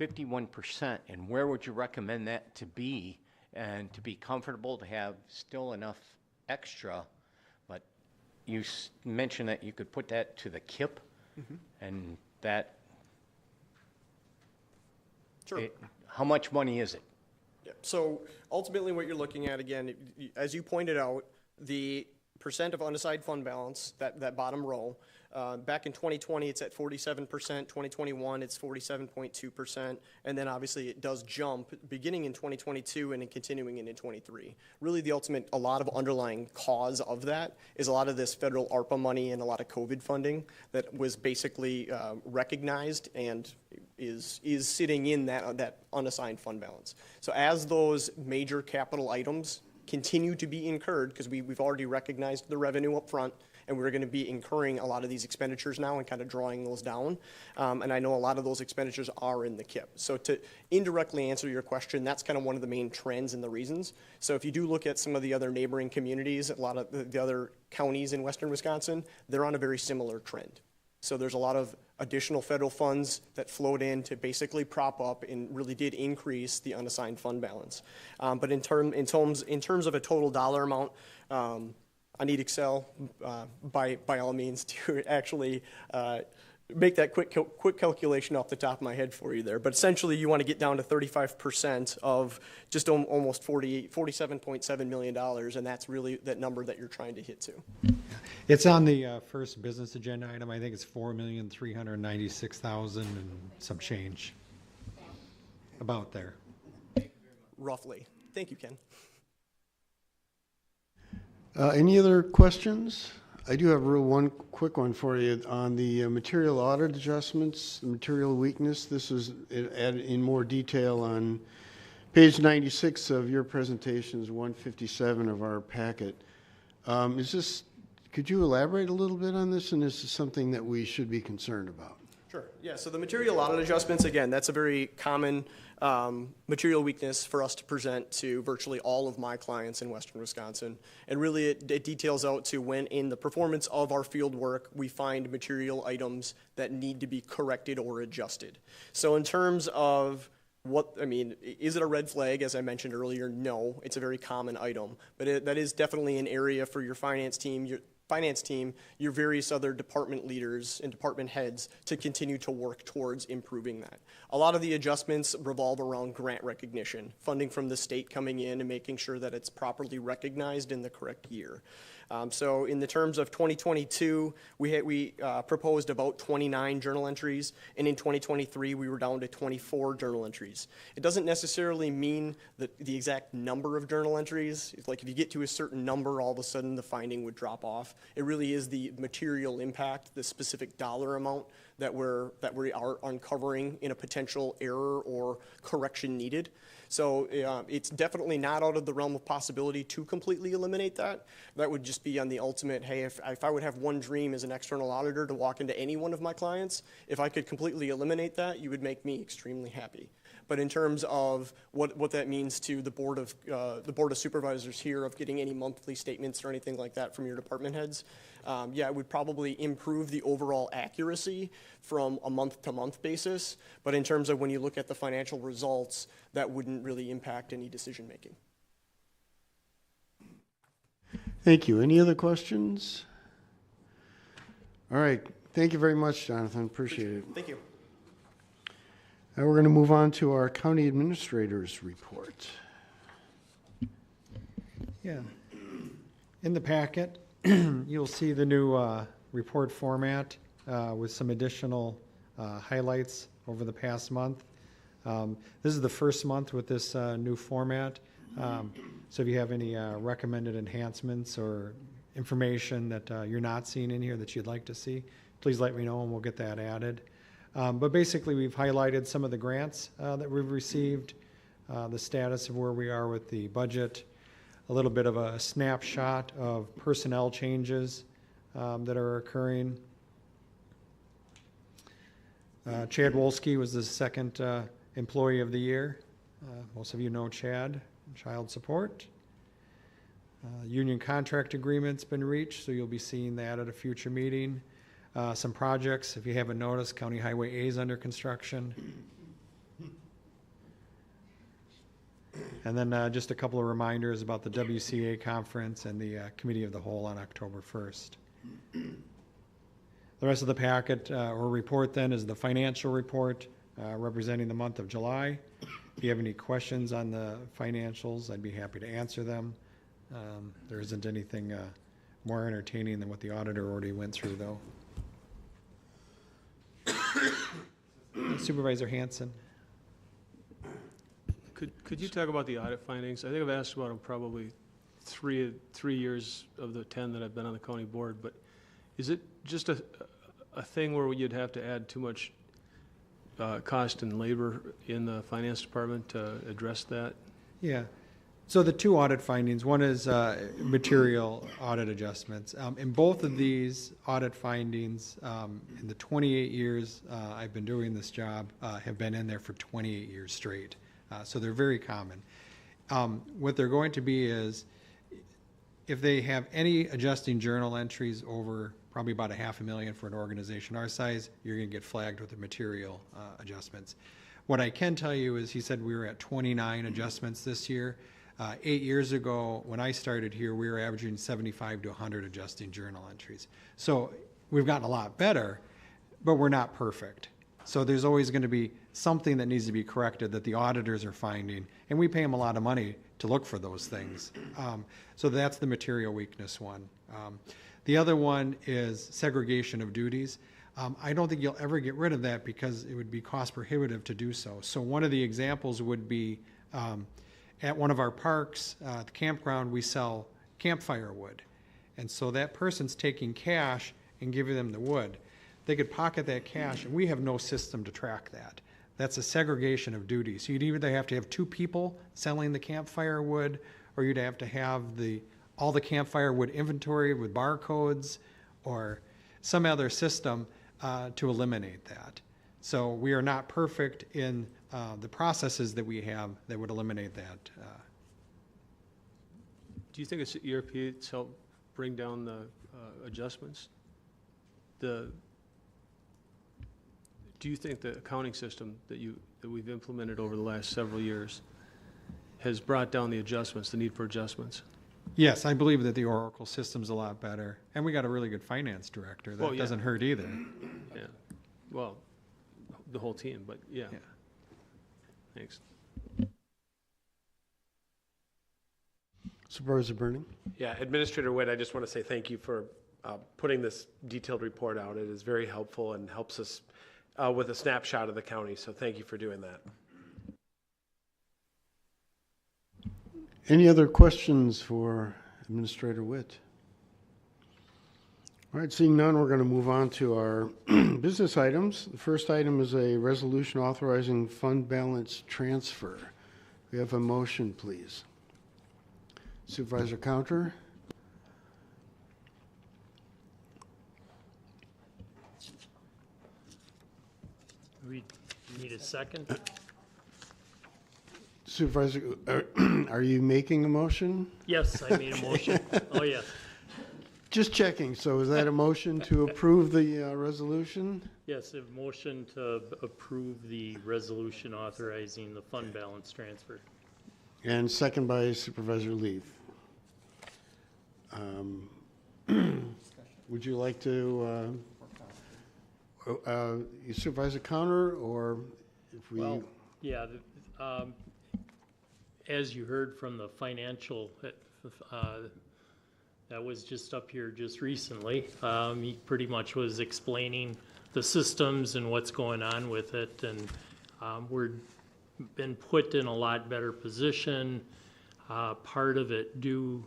51% and where would you recommend that to be and to be comfortable to have still enough extra, but you mentioned that you could put that to the KIP and that, Sure. How much money is it? Yeah. So ultimately what you're looking at, again, as you pointed out, the percent of unassigned fund balance, that bottom row, back in 2020 it's at 47%, 2021 it's 47.2%, and then obviously it does jump beginning in 2022 and then continuing into 23. Really a lot of underlying cause of that is a lot of this federal ARPA money and a lot of COVID funding that was basically recognized and is sitting in that unassigned fund balance. So as those major capital items continue to be incurred, because we've already recognized the revenue up front, and we're going to be incurring a lot of these expenditures now and kind of drawing those down. And I know a lot of those expenditures are in the KIP. So to indirectly answer your question, that's kind of one of the main trends and the reasons. So if you do look at some of the other neighboring communities, a lot of the other counties in western Wisconsin, they're on a very similar trend. So there's a lot of additional federal funds that flowed in to basically prop up and really did increase the unassigned fund balance. But in terms of a total dollar amount, I need Excel by all means to actually make that quick calculation off the top of my head for you there. But essentially, you want to get down to 35% of just almost $47.7 million, and that's really that number that you're trying to hit to. It's on the first business agenda item. I think it's 4,396,000 and some change. About there. Roughly. Thank you, Ken. Any other questions? I do have one quick one for you on the material audit adjustments, the material weakness. This is added in more detail on page 96 of your presentations, 157 of our packet. Could you elaborate a little bit on this, and is this something that we should be concerned about? Sure. Yeah, so the material audit adjustments, again, that's a very common material weakness for us to present to virtually all of my clients in Western Wisconsin. And really, it details out to when in the performance of our field work, we find material items that need to be corrected or adjusted. So in terms of is it a red flag? As I mentioned earlier, no, it's a very common item. But that is definitely an area for your finance team, your various other department leaders and department heads to continue to work towards improving that. A lot of the adjustments revolve around grant recognition, funding from the state coming in and making sure that it's properly recognized in the correct year. So in the terms of 2022, we proposed about 29 journal entries, and in 2023, we were down to 24 journal entries. It doesn't necessarily mean that the exact number of journal entries. It's like if you get to a certain number, all of a sudden the finding would drop off. It really is the material impact, the specific dollar amount that we are uncovering in a potential error or correction needed. So it's definitely not out of the realm of possibility to completely eliminate that. That would just be on the ultimate, hey, if I would have one dream as an external auditor to walk into any one of my clients, if I could completely eliminate that, you would make me extremely happy. But in terms of what that means to the board of supervisors here of getting any monthly statements or anything like that from your department heads, it would probably improve the overall accuracy from a month-to-month basis. But in terms of when you look at the financial results, that wouldn't really impact any decision making. Thank you. Any other questions? All right. Thank you very much, Jonathan. Appreciate it. Thank you. Now we're going to move on to our county administrator's report. Yeah. In the packet, you'll see the new report format with some additional highlights over the past month. This is the first month with this new format. So if you have any recommended enhancements or information that you're not seeing in here that you'd like to see, please let me know and we'll get that added. But basically, we've highlighted some of the grants that we've received, the status of where we are with the budget, a little bit of a snapshot of personnel changes that are occurring. Chad Wolski was the second Employee of the Year. Most of you know Chad, Child Support. Union contract agreement's been reached, so you'll be seeing that at a future meeting. Some projects, if you haven't noticed, County Highway A is under construction. And then just a couple of reminders about the WCA conference and the Committee of the Whole on October 1st. The rest of the packet or report then is the financial report representing the month of July. If you have any questions on the financials, I'd be happy to answer them. There isn't anything more entertaining than what the auditor already went through, though. Supervisor Hanson. Could you talk about the audit findings? I think I've asked about them probably three years of the 10 that I've been on the county board, but is it just a thing where you'd have to add too much cost and labor in the finance department to address that? Yeah. So the two audit findings, one is material audit adjustments. In both of these audit findings, in the 28 years I've been doing this job, have been in there for 28 years straight. So they're very common. What they're going to be is, if they have any adjusting journal entries over probably about $500,000 for an organization our size, you're going to get flagged with the material adjustments. What I can tell you is, he said we were at 29 adjustments this year. 8 years ago, when I started here, we were averaging 75 to 100 adjusting journal entries. So we've gotten a lot better, but we're not perfect. So there's always going to be something that needs to be corrected that the auditors are finding, and we pay them a lot of money to look for those things. So that's the material weakness one. The other one is segregation of duties. I don't think you'll ever get rid of that because it would be cost prohibitive to do so. So one of the examples would be at one of our parks, the campground, we sell campfire wood. And so that person's taking cash and giving them the wood. They could pocket that cash, and we have no system to track that. That's a segregation of duties. So you'd either have to have two people selling the campfire wood, or you'd have to have all the campfire wood inventory with barcodes, or some other system to eliminate that. So we are not perfect in the processes that we have that would eliminate that. Do you think it's ERP that's helped bring down the adjustments? Do you think the accounting system that we've implemented over the last several years has brought down the adjustments, the need for adjustments? Yes, I believe that the Oracle system's a lot better, and we got a really good finance director. That doesn't hurt either. Yeah. Well, the whole team, but yeah. Thanks. Supervisor Burning? Yeah, Administrator Witt, I just want to say thank you for putting this detailed report out. It is very helpful and helps us with a snapshot of the county, so thank you for doing that. Any other questions for Administrator Witt? All right, seeing none, we're going to move on to our business items. The first item is a resolution authorizing fund balance transfer. We have a motion, please. Supervisor Counter. We need a second. Supervisor, are you making a motion? Yes, I made a motion. Oh, yes. Just checking. So is that a motion to approve the resolution? Yes, a motion to approve the resolution authorizing the fund balance transfer. And second by Supervisor Leaf. Would you like to Supervisor Counter, or if we? Well, yeah, as you heard from the financial, that was just up here just recently. He pretty much was explaining the systems and what's going on with it, and we're been put in a lot better position. Part of it due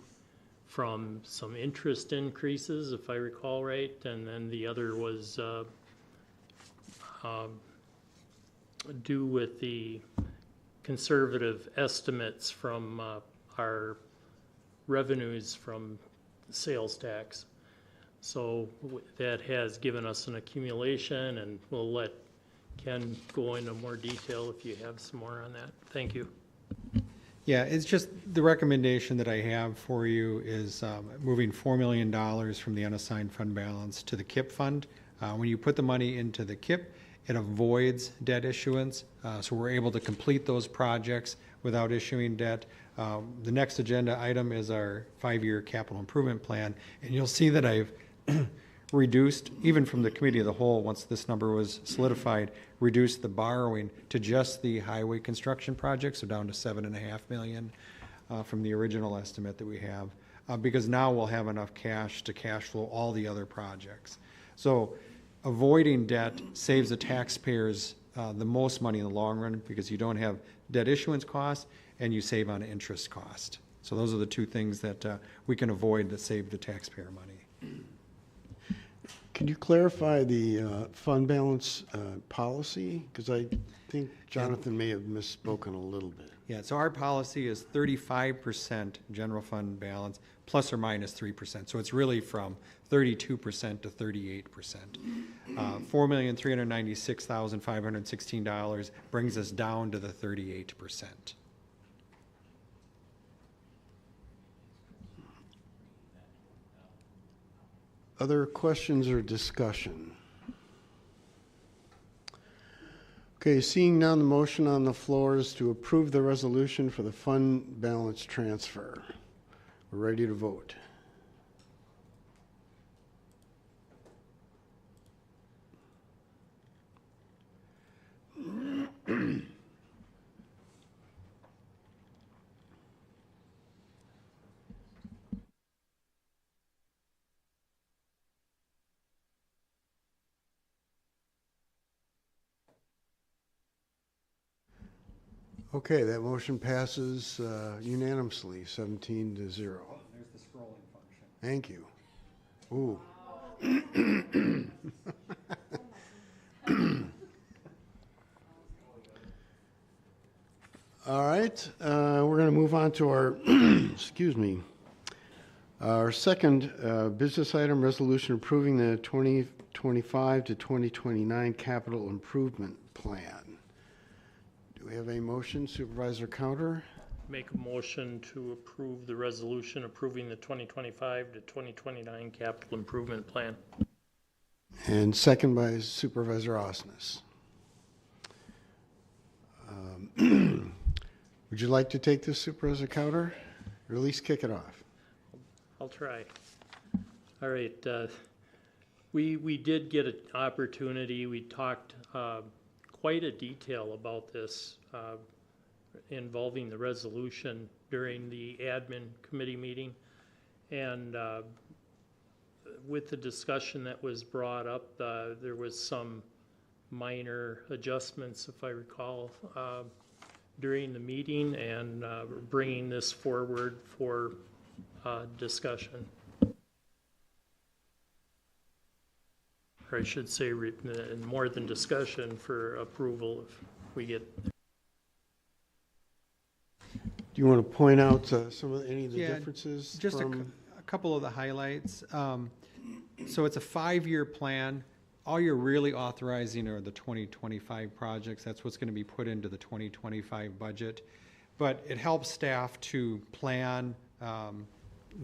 from some interest increases, if I recall right, and then the other was due with the conservative estimates from our revenues from sales tax. So that has given us an accumulation, and we'll let Ken go into more detail if you have some more on that. Thank you. Yeah, it's just the recommendation that I have for you is moving $4 million from the unassigned fund balance to the KIP fund. When you put the money into the KIP, it avoids debt issuance, so we're able to complete those projects without issuing debt. The next agenda item is our 5-year capital improvement plan, and you'll see that I've reduced, even from the committee of the whole, once this number was solidified, reduced the borrowing to just the highway construction projects, so down to $7.5 million from the original estimate that we have, because now we'll have enough cash to cash flow all the other projects. So avoiding debt saves the taxpayers the most money in the long run, because you don't have debt issuance costs and you save on interest cost. So those are the two things that we can avoid that save the taxpayer money. Can you clarify the fund balance policy? Because I think Jonathan may have misspoken a little bit. Yeah, so our policy is 35% general fund balance plus or minus 3%. So it's really from 32% to 38%. $4,396,516 brings us down to the 38%. Other questions or discussion? Okay, seeing none, the motion on the floor is to approve the resolution for the fund balance transfer. We're ready to vote. Okay, that motion passes unanimously, 17-0. There's the scrolling function. Thank you. Ooh. All right, we're going to move on to our, excuse me, our second business item, resolution approving the 2025 to 2029 capital improvement plan. Do we have a motion, Supervisor Counter? Make a motion to approve the resolution approving the 2025 to 2029 capital improvement plan. And second by Supervisor Osnes. Would you like to take this, Supervisor Counter, or at least kick it off? I'll try. All right. We did get an opportunity. We talked quite a detail about this involving the resolution during the admin committee meeting. And with the discussion that was brought up, there was some minor adjustments, if I recall, during the meeting, and bringing this forward for discussion. Or I should say, more than discussion, for approval if we get. Do you want to point out some of any of the Yeah, differences? Just a couple of the highlights. So it's a 5-year plan. All you're really authorizing are the 2025 projects. That's what's going to be put into the 2025 budget. But it helps staff to plan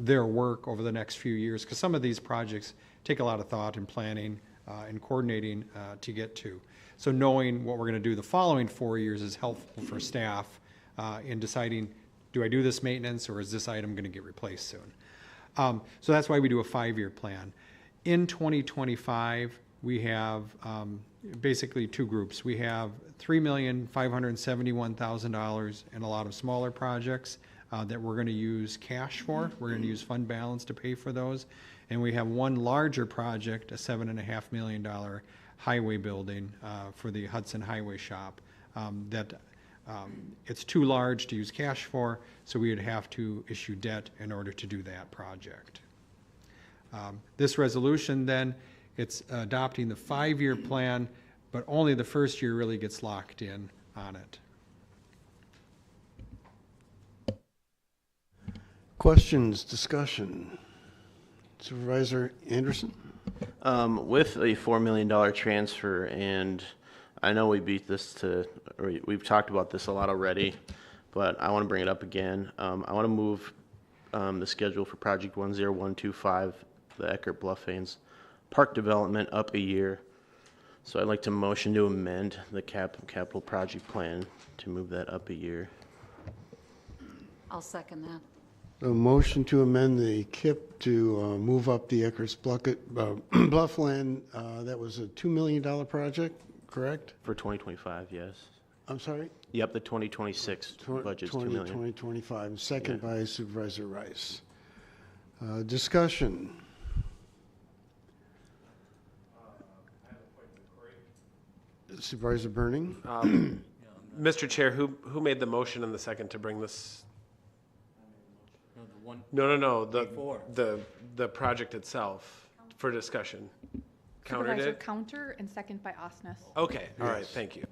their work over the next few years, because some of these projects take a lot of thought and planning and coordinating to get to. So knowing what we're going to do the following 4 years is helpful for staff in deciding, do I do this maintenance, or is this item going to get replaced soon? So that's why we do a 5-year plan. In 2025, we have basically two groups. We have $3,571,000 and a lot of smaller projects that we're going to use cash for. We're going to use fund balance to pay for those. And we have one larger project, a $7.5 million highway building for the Hudson Highway Shop that it's too large to use cash for, so we would have to issue debt in order to do that project. This resolution then, it's adopting the 5-year plan, but only the first year really gets locked in on it. Questions, discussion? Supervisor Anderson? With a $4 million transfer, and I know we beat this or we've talked about this a lot already, but I want to bring it up again. I want to move the schedule for Project 10125, the Eckert Bluff-Haines Park Development, up a year. So I'd like to motion to amend the capital project plan to move that up a year. I'll second that. A motion to amend the KIP to move up the Eckerts Bluffland. That was a $2 million project, correct? For 2025, yes. I'm sorry? Yep, the 2026 budget's $2 million. 2025. Second by Supervisor Rice. Discussion. Supervisor Burning? Mr. Chair, who made the motion in the second to bring this? No, the project itself for discussion. Counter Supervisor did? Counter, and second by Osnes. Okay, all right, thank you.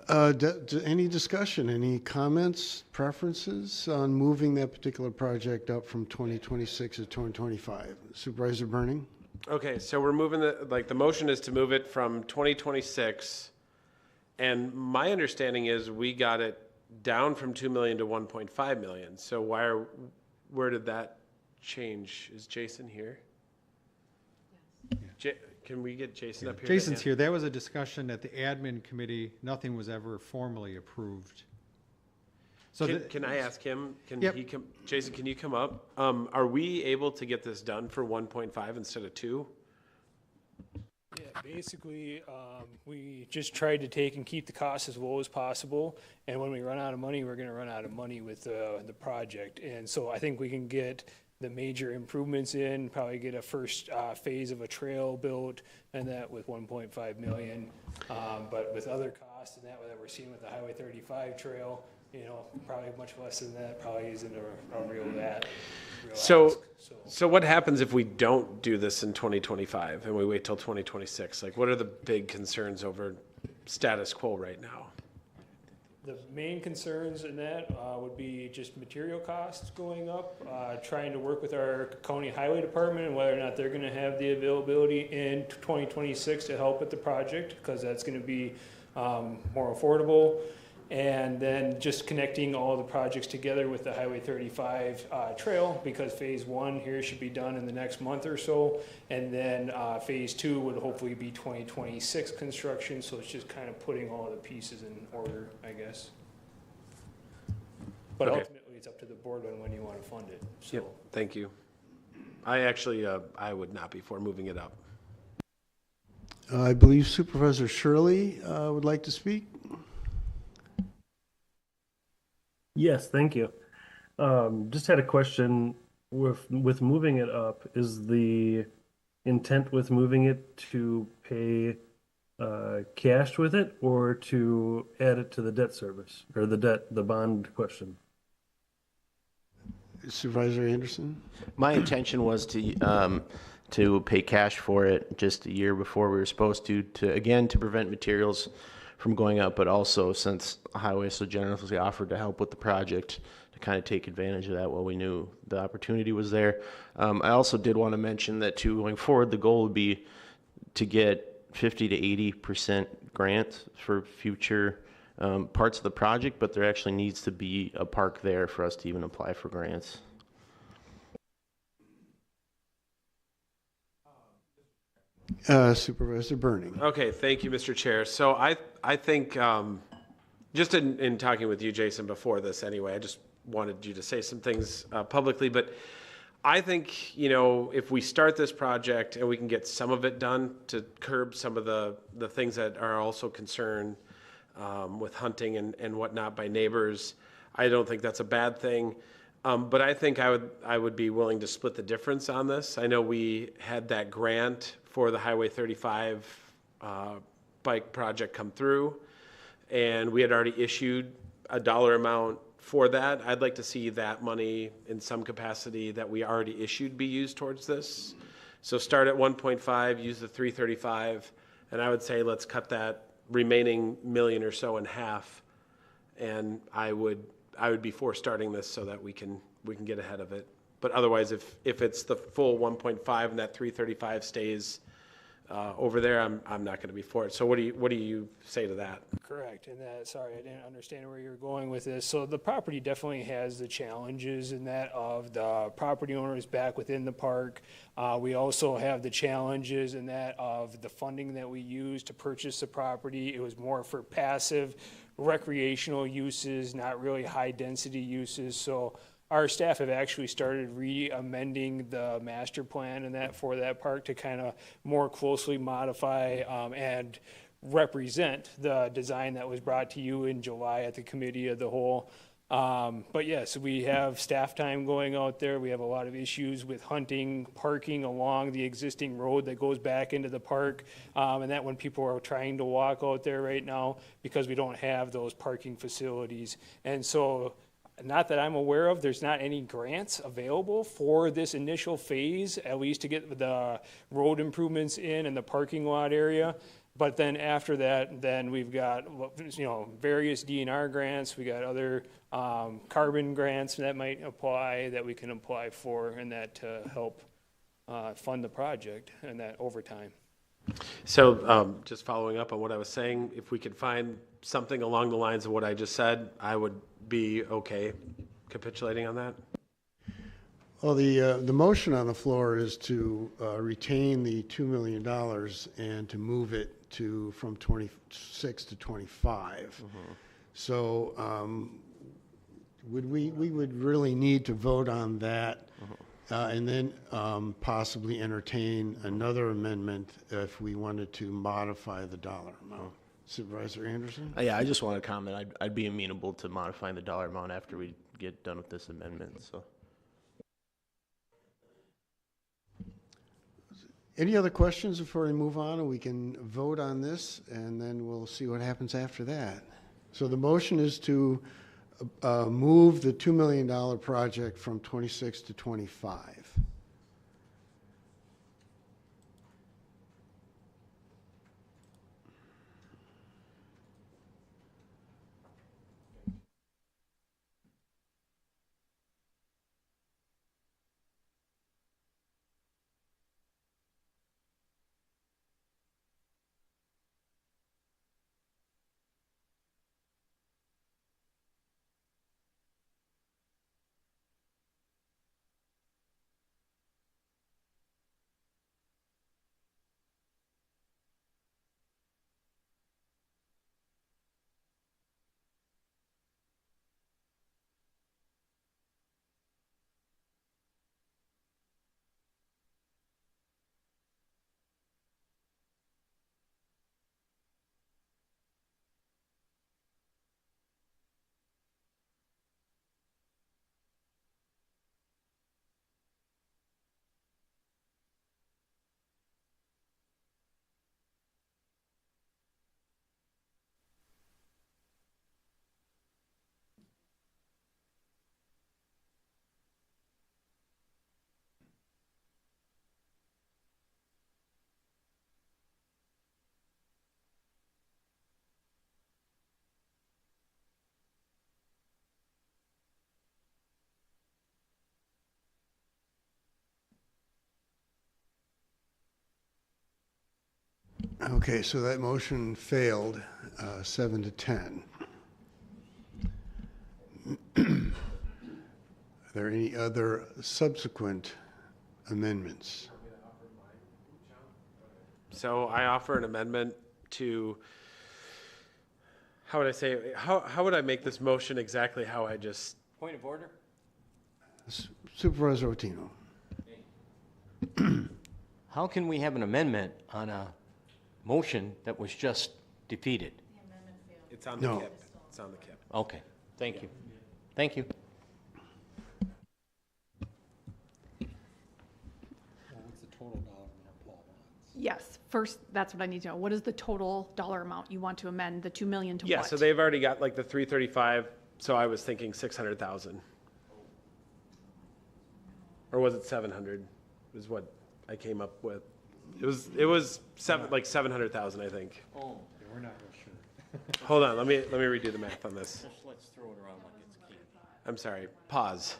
Any discussion, any comments, preferences on moving that particular project up from 2026 to 2025? Supervisor Burning? Okay, so we're moving the motion is to move it from 2026, and my understanding is we got it down from 2 million to 1.5 million. So where did that change? Is Jason here? Yes. Can we get Jason up here? Jason's here. That was a discussion at the admin committee. Nothing was ever formally approved. So can I ask him? Can Yep. he come? Jason, can you come up? Are we able to get this done for 1.5 instead of 2? basically, we just tried to take and keep the costs as low as possible. And when we run out of money, we're gonna run out of money with the project. And so I think we can get the major improvements in, probably get a first phase of a trail built, and that with 1.5 million. But with other costs and that we're seeing with the Highway 35 trail, you know, probably much less than that, probably isn't a real that. So what happens if we don't do this in 2025 and we wait till 2026? Like, what are the big concerns over status quo right now? The main concerns in that would be just material costs going up, trying to work with our county highway department and whether or not they're going to have the availability in 2026 to help with the project, because that's going to be more affordable. And then just connecting all the projects together with the Highway 35 trail, because phase 1 here should be done in the next month or so. And then phase 2 would hopefully be 2026 construction. So it's just kind of putting all the pieces in order, I guess. But Okay. ultimately, it's up to the board on when you want to fund it. So. Yep, thank you. I actually, I would not be for moving it up. I believe Supervisor Shirley would like to speak. Yes, thank you. Just had a question with moving it up. Is the intent with moving it to pay cash with it or to add it to the debt service or the bond question? Supervisor Anderson? My intention was to pay cash for it just a year before we were supposed to again, to prevent materials from going up, but also since Highway so generously offered to help with the project, to kind of take advantage of that while we knew the opportunity was there. I also did want to mention that too, going forward, the goal would be to get 50 to 80% grants for future parts of the project, but there actually needs to be a park there for us to even apply for grants. Supervisor Burning. Okay, thank you, Mr. Chair. So I think, just in talking with you, Jason, before this anyway, I just wanted you to say some things publicly, but I think, you know, if we start this project and we can get some of it done to curb some of the things that are also concerned with hunting and whatnot by neighbors, I don't think that's a bad thing. But I think I would be willing to split the difference on this. I know we had that grant for the Highway 35 bike project come through, and we had already issued a dollar amount for that. I'd like to see that money in some capacity that we already issued be used towards this. So start at 1.5, use the 335, and I would say let's cut that remaining million or so in half. And I would be for starting this so that we can get ahead of it. But otherwise, if it's the full 1.5 and that 335 stays over there, I'm not going to be for it. So what do you say to that? Correct, and that, sorry, I didn't understand where you're going with this. So the property definitely has the challenges in that of the property owners back within the park. We also have the challenges in that of the funding that we use to purchase the property. It was more for passive recreational uses, not really high-density uses. So our staff have actually started re-amending the master plan and that for that park to kind of more closely modify and represent the design that was brought to you in July at the committee of the whole. But yes, we have staff time going out there. We have a lot of issues with hunting, parking along the existing road that goes back into the park. And that when people are trying to walk out there right now, because we don't have those parking facilities. And so, not that I'm aware of, there's not any grants available for this initial phase, at least to get the road improvements in and the parking lot area. But then after that, then we've got, you know, various DNR grants. We got other carbon grants that might apply, that we can apply for, and that to help fund the project and that over time. So just following up on what I was saying, if we could find something along the lines of what I just said, I would be okay capitulating on that. Well, the motion on the floor is to retain the $2 million and to move it from 26 to 25. So we would really need to vote on that And then possibly entertain another amendment if we wanted to modify the dollar amount. Supervisor Anderson? Yeah, I just want to comment. I'd be amenable to modifying the dollar amount after we get done with this amendment, so. Any other questions before we move on? And we can vote on this, and then we'll see what happens after that. So the motion is to move the $2 million project from 26 to 25. Okay, so that motion failed, 7 to 10. Are there any other subsequent amendments? So I offer an amendment to, how would I say, how would I make this motion exactly how I just? Point of order? Supervisor Otino. How can we have an amendment on a motion that was just defeated? It's on the No. KIP. It's on the KIP. Okay, thank you. Thank you. Yes, first, that's what I need to know. What is the total dollar amount you want to amend the 2 million to what? Yeah, so they've already got like the 335, so I was thinking 600,000. Or was it 700 is what I came up with. It was like 700,000, I think. Oh, we're not real sure. Hold on, let me redo the math on this. Just let's throw it around like it's key. I'm sorry, pause.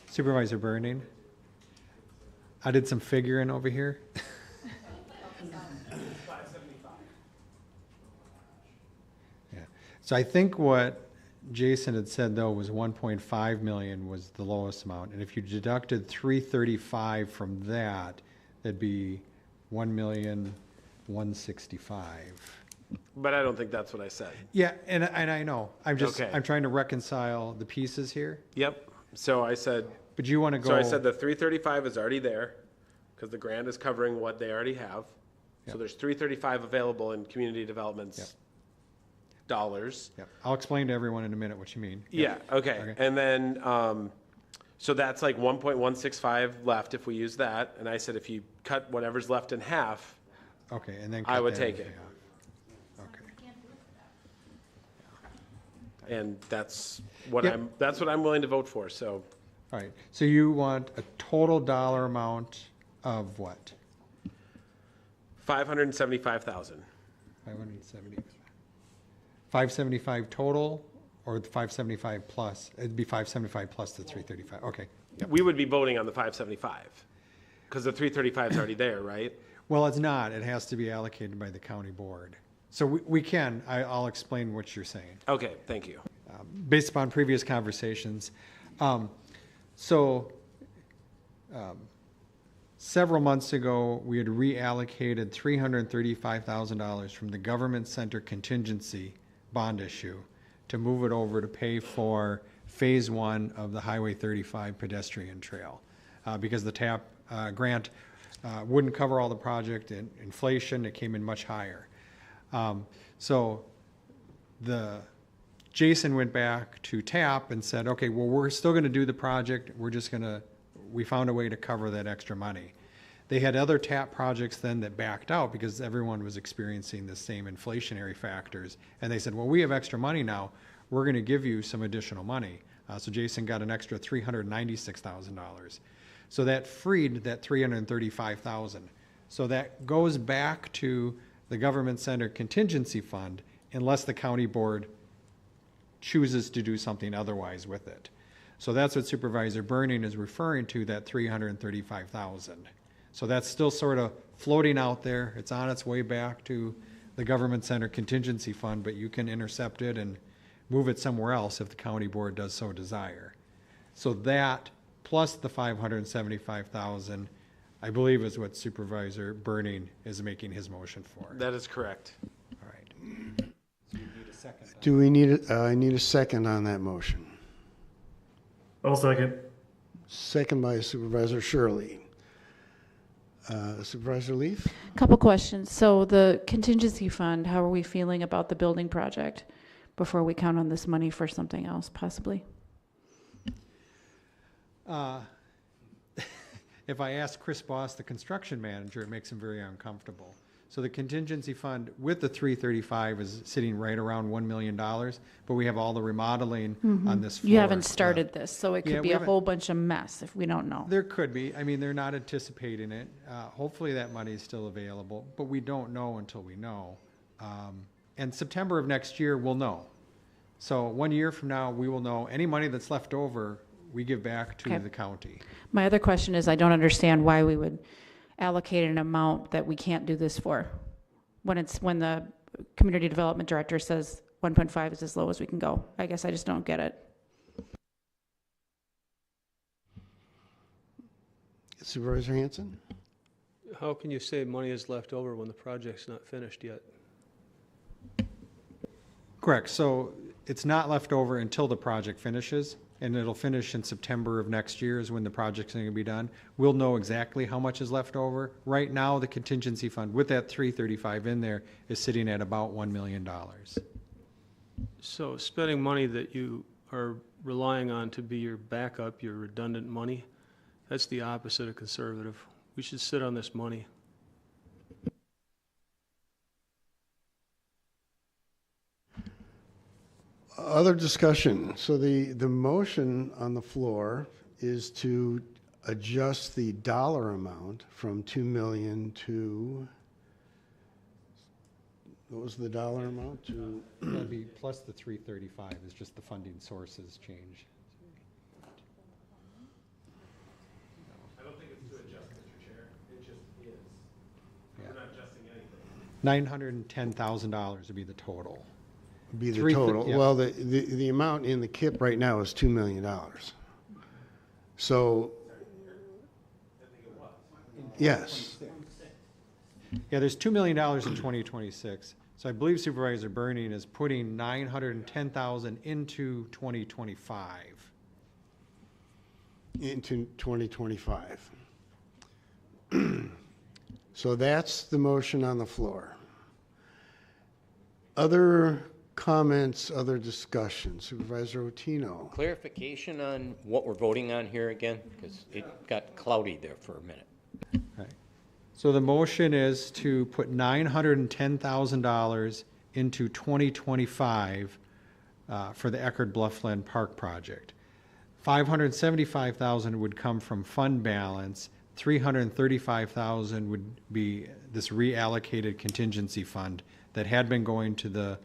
Supervisor Burning, I did some figuring over here. Yeah. So I think what Jason had said though was 1.5 million was the lowest amount, and if you deducted 335 from that, that'd be 1,165,000. But I don't think that's what I said. Yeah, and I know. Okay. I'm trying to reconcile the pieces here. Yep. So I said. But you want to go. So I said the 335 is already there because the grant is covering what they already have. Yep. So there's 335 available in community development's Yep. dollars. Yep. I'll explain to everyone in a minute what you mean. Yeah. Yep. Okay. And then, so that's like 1.165 left if we use that. And I said if you cut whatever's left in half, Okay, and then. I cut would that take in it. half. Okay. And that's what Yep. that's what I'm willing to vote for. So All right, so you want a total dollar amount of what? 575,000. 570. 575 total, or the 575 plus? It'd be 575 plus the 335, okay. We would be voting on the 575 because the 335 is already there, right? Well, it's not, it has to be allocated by the county board. So we can, I'll explain what you're saying. Okay, thank you. based upon previous conversations. So several months ago, we had reallocated $335,000 from the government center contingency bond issue to move it over to pay for phase one of the Highway 35 pedestrian trail. Because the TAP grant wouldn't cover all the project, and inflation, it came in much higher. So Jason went back to TAP and said, okay, well, we're still gonna do the project, we found a way to cover that extra money. They had other TAP projects then that backed out because everyone was experiencing the same inflationary factors. And they said, well, we have extra money now, we're gonna give you some additional money. So Jason got an extra $396,000. So that freed that $335,000. So that goes back to the government center contingency fund unless the county board chooses to do something otherwise with it. So that's what Supervisor Burning is referring to, that $335,000. So that's still sort of floating out there. It's on its way back to the government center contingency fund, but you can intercept it and move it somewhere else if the county board does so desire. So that plus the $575,000, I believe, is what Supervisor Burning is making his motion for. That is correct. All right. So you need a second. Do we need, I need a second on that motion. I'll second. Second by Supervisor Shirley. Supervisor Leaf? Couple questions. So the contingency fund, how are we feeling about the building project before we count on this money for something else, possibly? If I ask Chris Boss, the construction manager, it makes him very uncomfortable. So the contingency fund with the 335 is sitting right around $1 million, but we have all the remodeling on this floor. You haven't started this, so it Yeah, could we be a haven't- whole bunch of mess if we don't know. There could be. I mean, they're not anticipating it. Hopefully that money is still available, but we don't know until we know. And September of next year, we'll know. So 1 year from now, we will know. Any money that's left over, we give back to Okay. the county. My other question is, I don't understand why we would allocate an amount that we can't do this for. When the community development director says 1.5 is as low as we can go. I guess I just don't get it. Supervisor Hanson? How can you say money is left over when the project's not finished yet? Correct. So it's not left over until the project finishes, and it'll finish in September of next year is when the project's going to be done. We'll know exactly how much is left over. Right now, the contingency fund with that 335 in there is sitting at about $1 million. So spending money that you are relying on to be your backup, your redundant money, that's the opposite of conservative. We should sit on this money. Other discussion. So the motion on the floor is to adjust the dollar amount from 2 million to, what was the dollar amount to? That'd be plus the 335 is just the funding sources change. I don't think it's to adjust, Mr. Chair. It just is. Yeah. We're not adjusting anything. $910,000 would be the total. Be the Three- total. yeah. Well, the amount in the KIP right now is $2 million. So, yes. Yeah, there's $2 million in 2026. So I believe Supervisor Burning is putting $910,000 into 2025. Into 2025. So that's the motion on the floor. Other comments, other discussion? Supervisor Otino. Clarification on what we're voting on here again, because it got cloudy there for a minute. Right. So the motion is to put $910,000 into 2025 for the Eckerd Bluffland Park project. $575,000 would come from fund balance. $335,000 would be this reallocated contingency fund that had been going to the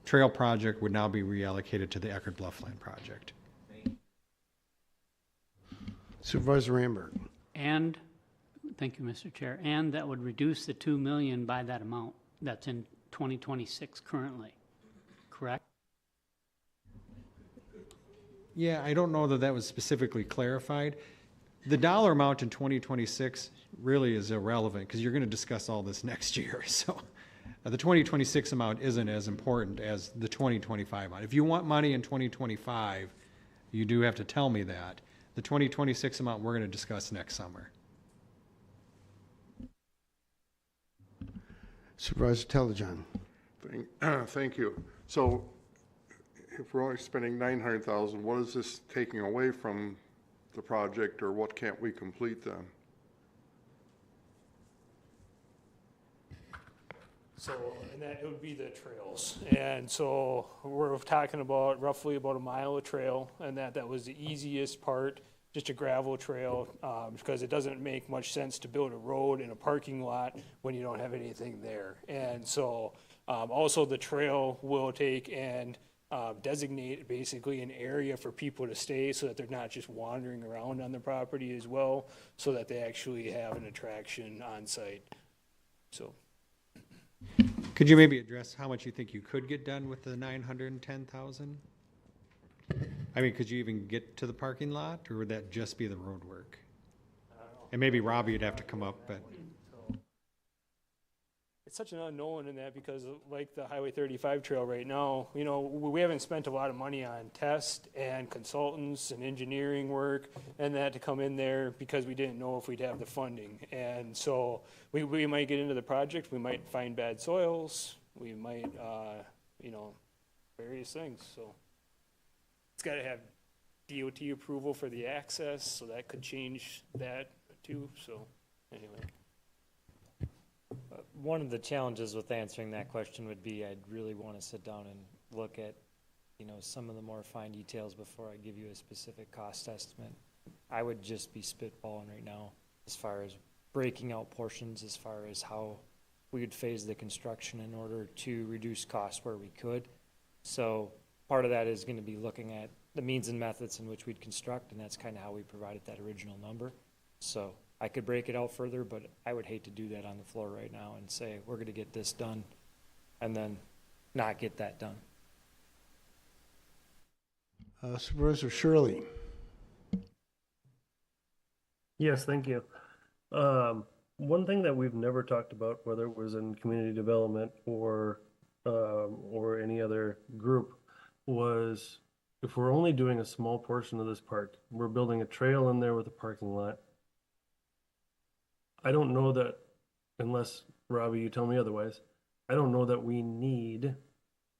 trail project would now be reallocated to the Eckerd Bluffland project. Supervisor Ramberg. And, thank you, Mr. Chair, and that would reduce the 2 million by that amount that's in 2026 currently, correct? Yeah, I don't know that that was specifically clarified. The dollar amount in 2026 really is irrelevant because you're going to discuss all this next year. So the 2026 amount isn't as important as the 2025 amount. If you want money in 2025, you do have to tell me that. The 2026 amount we're going to discuss next summer. Supervisor Telejohn. Thank you. So if we're only spending 900,000, what is this taking away from the project, or what can't we complete then? So, and that, it would be the trails. And so we're talking about roughly about a mile of trail, and that was the easiest part, just a gravel trail, because it doesn't make much sense to build a road in a parking lot when you don't have anything there. And so, also the trail will take and designate basically an area for people to stay so that they're not just wandering around on the property as well, so that they actually have an attraction on site. So. Could you maybe address how much you think you could get done with the 910,000? I mean, could you even get to the parking lot, or would that just be the road work? And maybe Robbie would have to come up, but. It's such an unknown in that, because like the Highway 35 trail right now, you know, we haven't spent a lot of money on test and consultants and engineering work and that to come in there because we didn't know if we'd have the funding. And so we might get into the project, we might find bad soils, we might, you know, various things. So it's got to have DOT approval for the access, so that could change that too. So anyway. One of the challenges with answering that question would be I'd really want to sit down and look at, you know, some of the more fine details before I give you a specific cost estimate. I would just be spitballing right now as far as breaking out portions, as far as how we would phase the construction in order to reduce costs where we could. So part of that is going to be looking at the means and methods in which we'd construct, and that's kind of how we provided that original number. So I could break it out further, but I would hate to do that on the floor right now and say, we're going to get this done, and then not get that done. Supervisor Shirley. Yes, thank you. One thing that we've never talked about, whether it was in community development or any other group, was if we're only doing a small portion of this park, we're building a trail in there with a parking lot. I don't know that, unless, Robbie, you tell me otherwise, I don't know that we need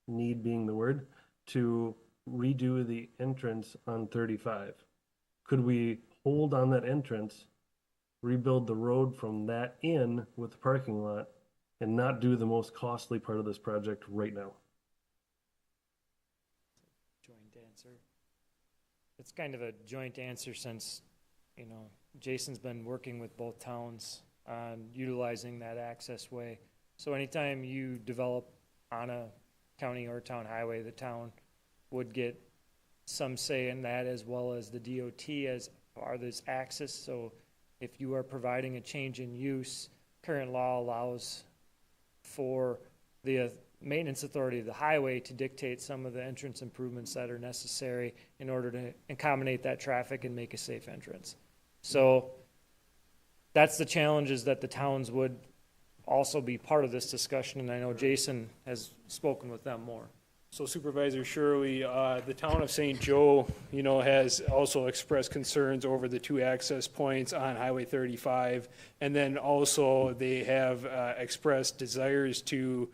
being the word, to redo the entrance on 35. Could we hold on that entrance, rebuild the road from that in with the parking lot, and not do the most costly part of this project right now? Joint answer. It's kind of a joint answer since, you know, Jason's been working with both towns on utilizing that access way. So anytime you develop on a county or town highway, the town would get some say in that, as well as the DOT as far as access. So if you are providing a change in use, current law allows for the maintenance authority of the highway to dictate some of the entrance improvements that are necessary in order to accommodate that traffic and make a safe entrance. So that's the challenges that the towns would also be part of this discussion, and I know Jason has spoken with them more. So Supervisor Shirley, the town of St. Joe, you know, has also expressed concerns over the two access points on Highway 35. And then also they have expressed desires to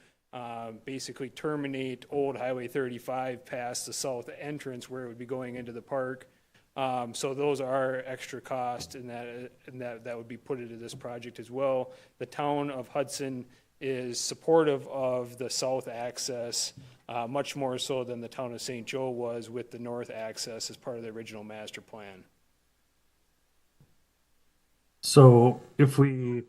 basically terminate old Highway 35 past the south entrance where it would be going into the park. So those are extra costs, and that would be put into this project as well. The town of Hudson is supportive of the south access, much more so than the town of St. Joe was with the north access as part of the original master plan. So if we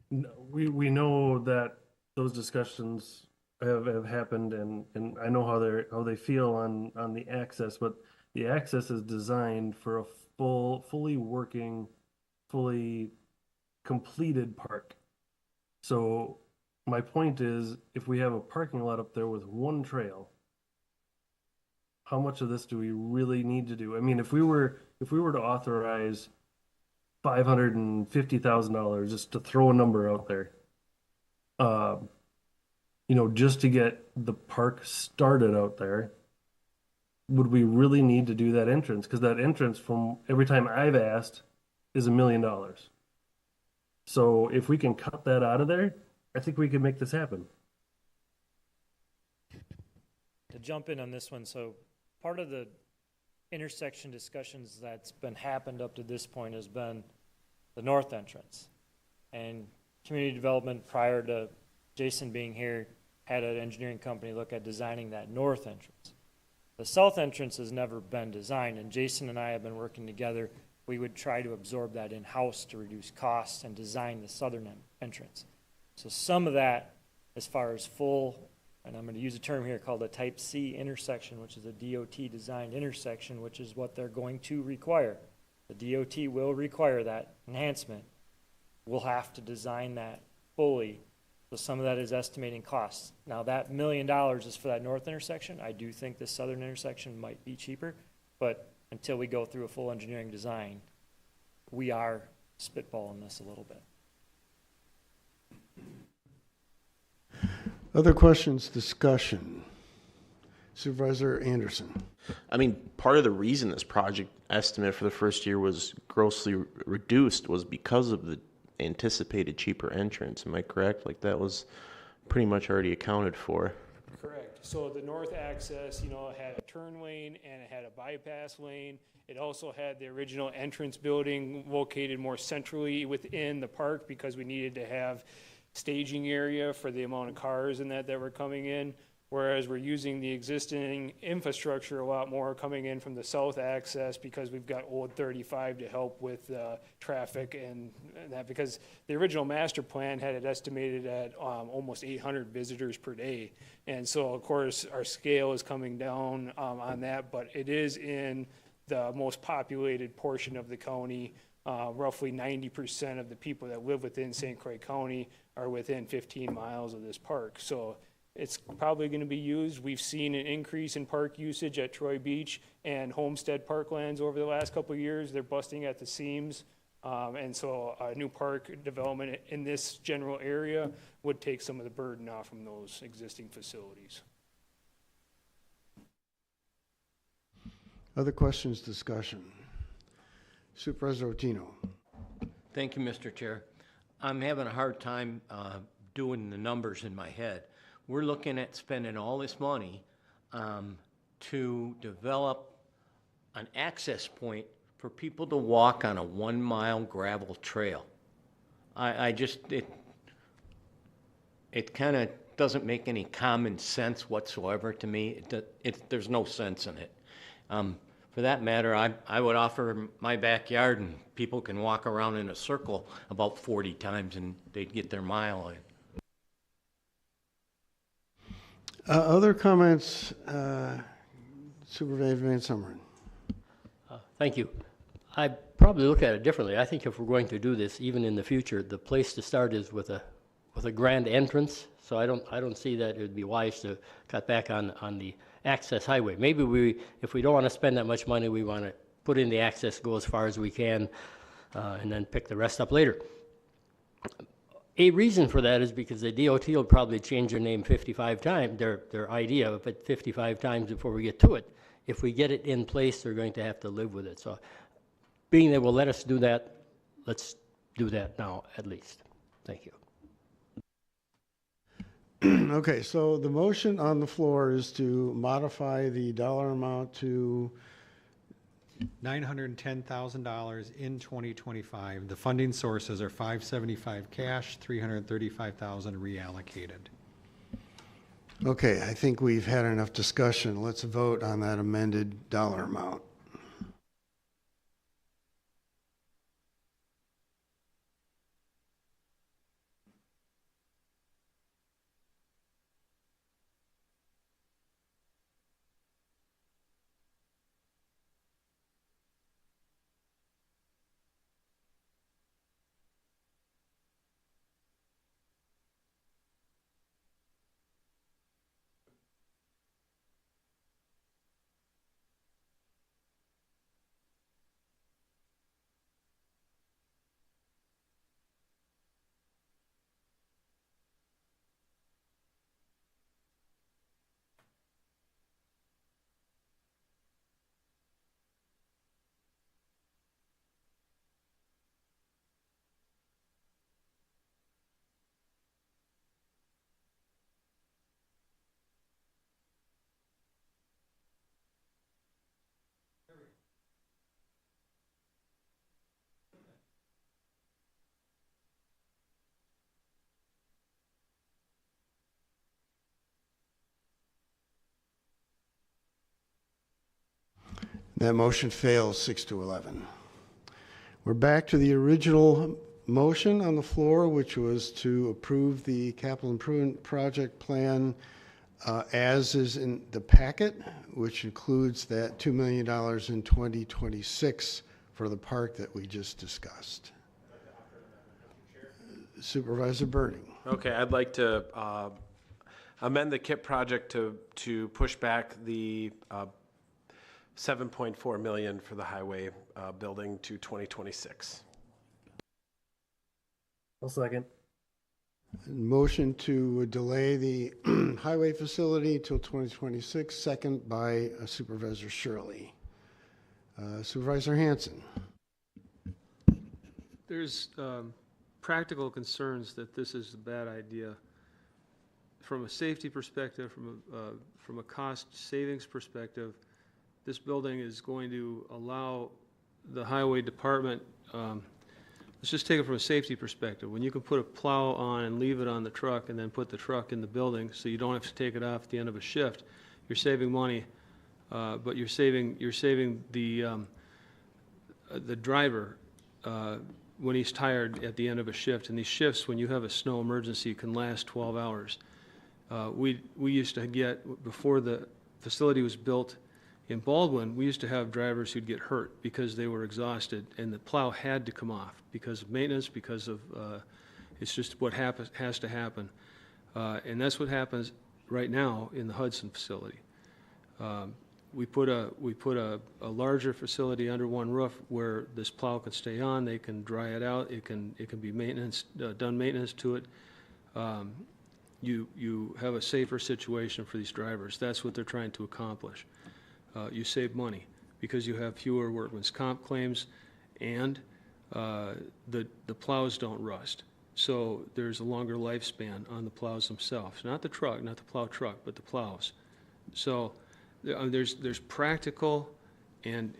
know that those discussions have happened, and I know how they feel on the access, but the access is designed for a fully working, fully completed park. So my point is, if we have a parking lot up there with one trail, how much of this do we really need to do? I mean, if we were to authorize $550,000, just to throw a number out there, just to get the park started out there, would we really need to do that entrance? Because that entrance, from every time I've asked, is $1 million. So if we can cut that out of there, I think we can make this happen. To jump in on this one, so part of the intersection discussions that's been happened up to this point has been the north entrance. And community development, prior to Jason being here, had an engineering company look at designing that north entrance. The south entrance has never been designed, and Jason and I have been working together. We would try to absorb that in-house to reduce costs and design the southern entrance. So some of that, as far as full, and I'm going to use a term here called a Type C intersection, which is a DOT-designed intersection, which is what they're going to require. The DOT will require that enhancement. We'll have to design that fully. So some of that is estimating costs. Now that $1 million is for that north intersection. I do think the southern intersection might be cheaper, but until we go through a full engineering design, we are spitballing this a little bit. Other questions, discussion? Supervisor Anderson. I mean, part of the reason this project estimate for the first year was grossly reduced was because of the anticipated cheaper entrance. Am I correct? Like that was pretty much already accounted for. Correct. So the north access, had a turn lane and it had a bypass lane. It also had the original entrance building located more centrally within the park because we needed to have staging area for the amount of cars and that were coming in. Whereas we're using the existing infrastructure a lot more coming in from the south access because we've got Old 35 to help with traffic and that, because the original master plan had it estimated at almost 800 visitors per day. And so, of course, our scale is coming down on that, but it is in the most populated portion of the county. Roughly 90% of the people that live within St. Croix County are within 15 miles of this park. So it's probably going to be used. We've seen an increase in park usage at Troy Beach and Homestead Parklands over the last couple of years. They're busting at the seams. And so a new park development in this general area would take some of the burden off from those existing facilities. Other questions, discussion? Supervisor Otino. Thank you, Mr. Chair. I'm having a hard time doing the numbers in my head. We're looking at spending all this money to develop an access point for people to walk on a 1 mile gravel trail. It kind of doesn't make any common sense whatsoever to me. There's no sense in it. For that matter, I would offer my backyard and people can walk around in a circle about 40 times and they'd get their mile in. Other comments, Supervisor Van Summeren. Thank you. I probably look at it differently. I think if we're going to do this, even in the future, the place to start is with a grand entrance. So I don't see that it would be wise to cut back on the access highway. Maybe if we don't want to spend that much money, we want to put in the access, go as far as we can, and then pick the rest up later. A reason for that is because the DOT will probably change their name 55 times, their idea of it 55 times before we get to it. If we get it in place, they're going to have to live with it. So being they will let us do that, let's do that now at least. Thank you. Okay, so the motion on the floor is to modify the dollar amount to $910,000 in 2025. The funding sources are $575 cash, $335,000 reallocated. Okay, I think we've had enough discussion. Let's vote on that amended dollar amount. That motion fails 6-11. We're back to the original motion on the floor, which was to approve the capital improvement project plan as is in the packet, which includes that $2 million in 2026 for the park that we just discussed. Supervisor Birding. Okay, I'd like to amend the KIP project to push back the 7.4 million for the highway building to 2026. I'll second. Motion to delay the highway facility till 2026, second by Supervisor Shirley. Supervisor Hanson. There's practical concerns that this is a bad idea. From a safety perspective, from a cost savings perspective, this building is going to allow the highway department, let's just take it from a safety perspective. When you can put a plow on and leave it on the truck and then put the truck in the building so you don't have to take it off at the end of a shift, you're saving money, but you're saving the driver when he's tired at the end of a shift. And these shifts, when you have a snow emergency, can last 12 hours. We used to get, before the facility was built in Baldwin, we used to have drivers who'd get hurt because they were exhausted, and the plow had to come off because of maintenance, because of, it's just what has to happen. And that's what happens right now in the Hudson facility. We put a larger facility under one roof where this plow can stay on, they can dry it out, it can be done maintenance to it. You have a safer situation for these drivers. That's what they're trying to accomplish. You save money because you have fewer workman's comp claims, and the plows don't rust. So there's a longer lifespan on the plows themselves, not the truck, not the plow truck, but the plows. So there's practical and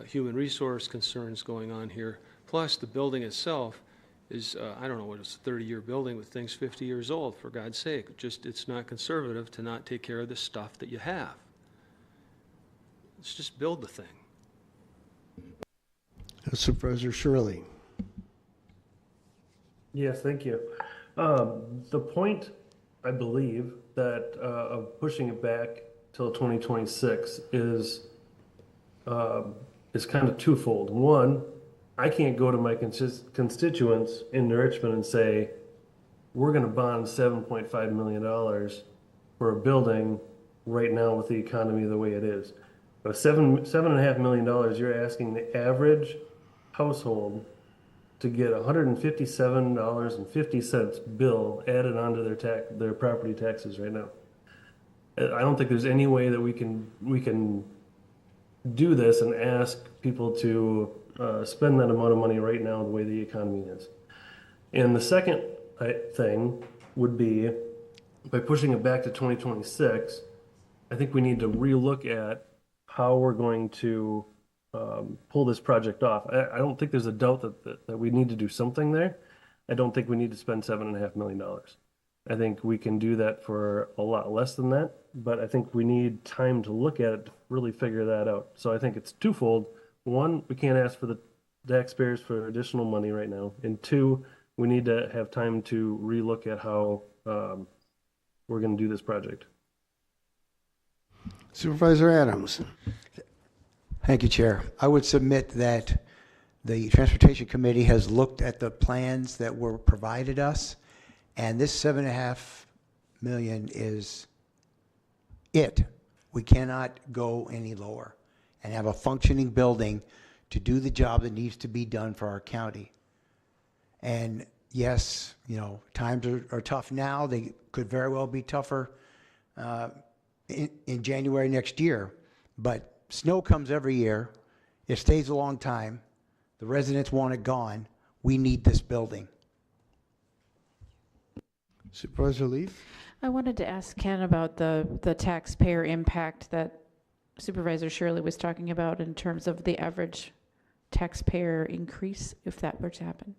human resource concerns going on here. Plus, the building itself is, I don't know what, it's a 30-year building with things 50 years old, for God's sake. It's not conservative to not take care of the stuff that you have. Let's just build the thing. Supervisor Shirley. Yes, thank you. The point, I believe, that of pushing it back till 2026 is kind of twofold. One, I can't go to my constituents in Richmond and say, we're going to bond $7.5 million for a building right now with the economy the way it is. But $7.5 million, you're asking the average household to get $157.50 bill added onto their property taxes right now. I don't think there's any way that we can do this and ask people to spend that amount of money right now the way the economy is. And the second thing would be, by pushing it back to 2026, I think we need to relook at how we're going to pull this project off. I don't think there's a doubt that we need to do something there. I don't think we need to spend $7.5 million. I think we can do that for a lot less than that, but I think we need time to look at it to really figure that out. So I think it's twofold. One, we can't ask for the taxpayers for additional money right now. And two, we need to have time to relook at how we're going to do this project. Supervisor Adams. Thank you, Chair. I would submit that the Transportation Committee has looked at the plans that were provided us, and this $7.5 million is it. We cannot go any lower and have a functioning building to do the job that needs to be done for our county. And yes, times are tough now. They could very well be tougher in January next year, but snow comes every year. It stays a long time. The residents want it gone. We need this building. Supervisor Leaf. I wanted to ask Ken about the taxpayer impact that Supervisor Shirley was talking about in terms of the average taxpayer increase, if that were to happen.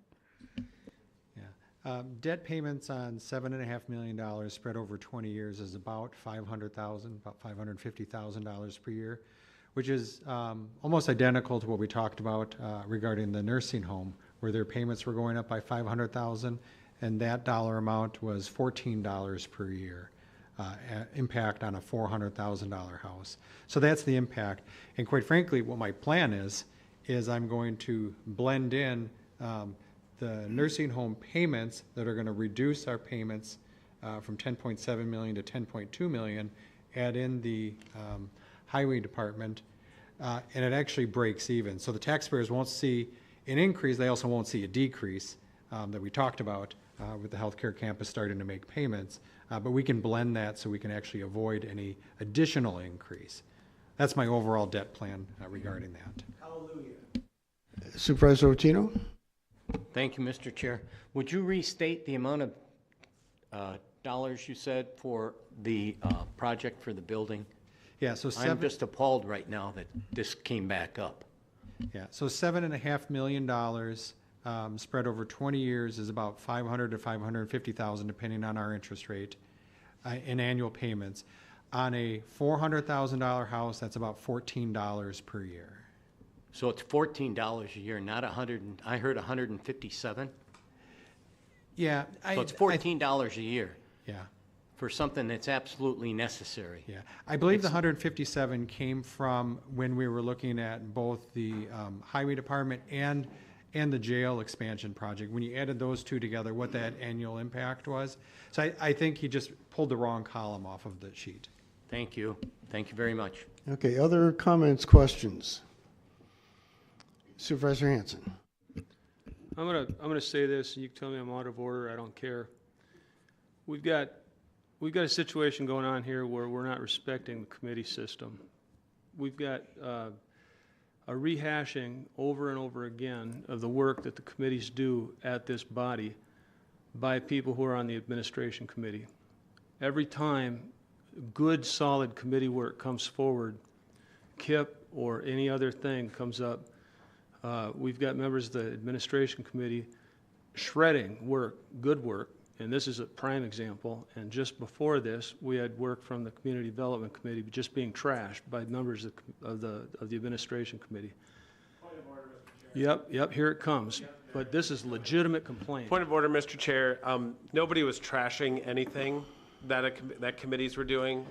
Debt payments on $7.5 million spread over 20 years is about $550,000 per year. which is almost identical to what we talked about regarding the nursing home, where their payments were going up by $500,000, and that dollar amount was $14 per year. Impact on a $400,000 house. So that's the impact. And quite frankly, what my plan is I'm going to blend in the nursing home payments that are going to reduce our payments from 10.7 million to 10.2 million, add in the highway department, and it actually breaks even. So the taxpayers won't see an increase, they also won't see a decrease that we talked about with the healthcare campus starting to make payments. But we can blend that so we can actually avoid any additional increase. That's my overall debt plan regarding that. Hallelujah. Supervisor Rotino? Thank you, Mr. Chair. Would you restate the amount of dollars you said for the project for the building? Yeah, so I'm just appalled right now that this came back up. Yeah, so $7.5 million spread over 20 years is about $500,000 to $550,000, depending on our interest rate, in annual payments. On a $400,000 house, that's about $14 per year. So it's $14 a year, not 100. I heard 157. Yeah, so it's $14 a year. Yeah. For something that's absolutely necessary. Yeah, I believe the 157 came from when we were looking at both the highway department and the jail expansion project. When you added those two together, what that annual impact was. So I think he just pulled the wrong column off of the sheet. Thank you. Thank you very much. Okay, other comments, questions? Supervisor Hanson. I'm gonna say this, and you can tell me I'm out of order. I don't care. We've got a situation going on here where we're not respecting the committee system. We've got a rehashing over and over again of the work that the committees do at this body by people who are on the administration committee. Every time good, solid committee work comes forward, KIP or any other thing comes up, we've got members of the administration committee shredding work, good work, and this is a prime example. And just before this, we had work from the Community Development Committee just being trashed by members of the administration committee. Point of order, Mr. Chair. Yep, here it comes. But this is legitimate complaint. Point of order, Mr. Chair. Nobody was trashing anything that committees were doing.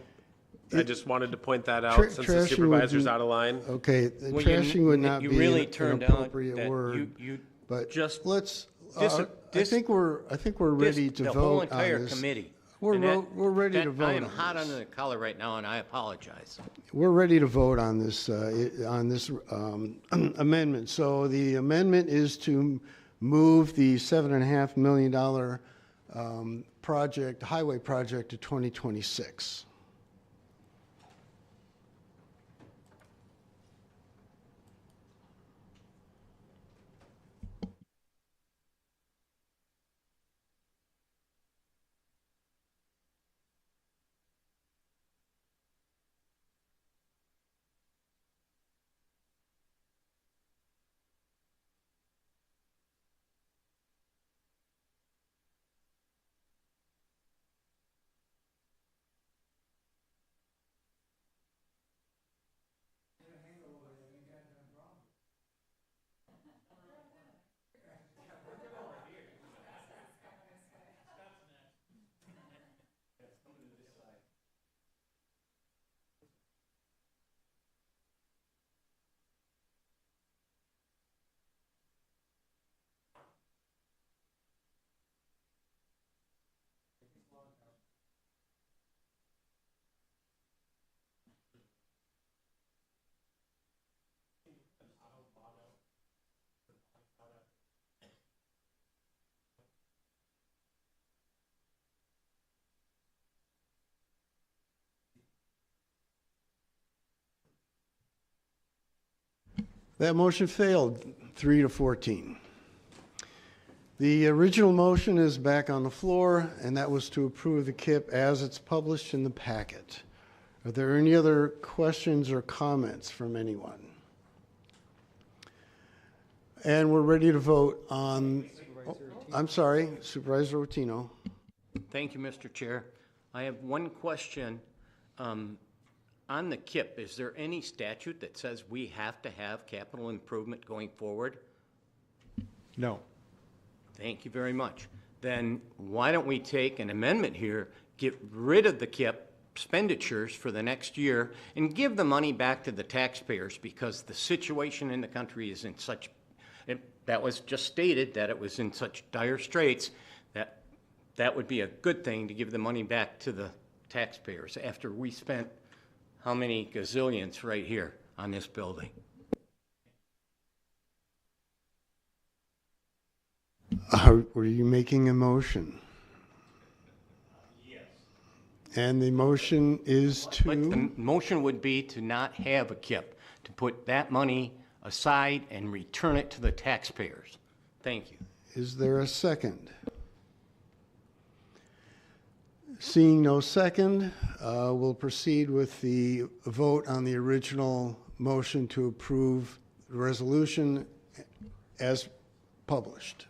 I just wanted to point that out since the supervisor's out of line. Okay, trashing would not be really an appropriate word. But just let's. I think we're ready to vote on this. The whole entire committee. We're ready to vote. I am hot under the collar right now, and I apologize. We're ready to vote on this amendment. So the amendment is to move the $7.5 million project, highway project, to 2026. That motion failed, 3-14. The original motion is back on the floor, and that was to approve the KIP as it's published in the packet. Are there any other questions or comments from anyone? And we're ready to vote on, I'm sorry, Supervisor Rotino. Thank you, Mr. Chair. I have one question. on the KIP, is there any statute that says we have to have capital improvement going forward? No. Thank you very much. Then why don't we take an amendment here, get rid of the KIP expenditures for the next year and give the money back to the taxpayers, because the situation in the country is in such, that was just stated that it was in such dire straits that that would be a good thing to give the money back to the taxpayers after we spent how many gazillions right here on this building. Were you making a motion? Yes. And the motion is to? The motion would be to not have a KIP, to put that money aside and return it to the taxpayers. Thank you. Is there a second? Seeing no second, we'll proceed with the vote on the original motion to approve the resolution as published.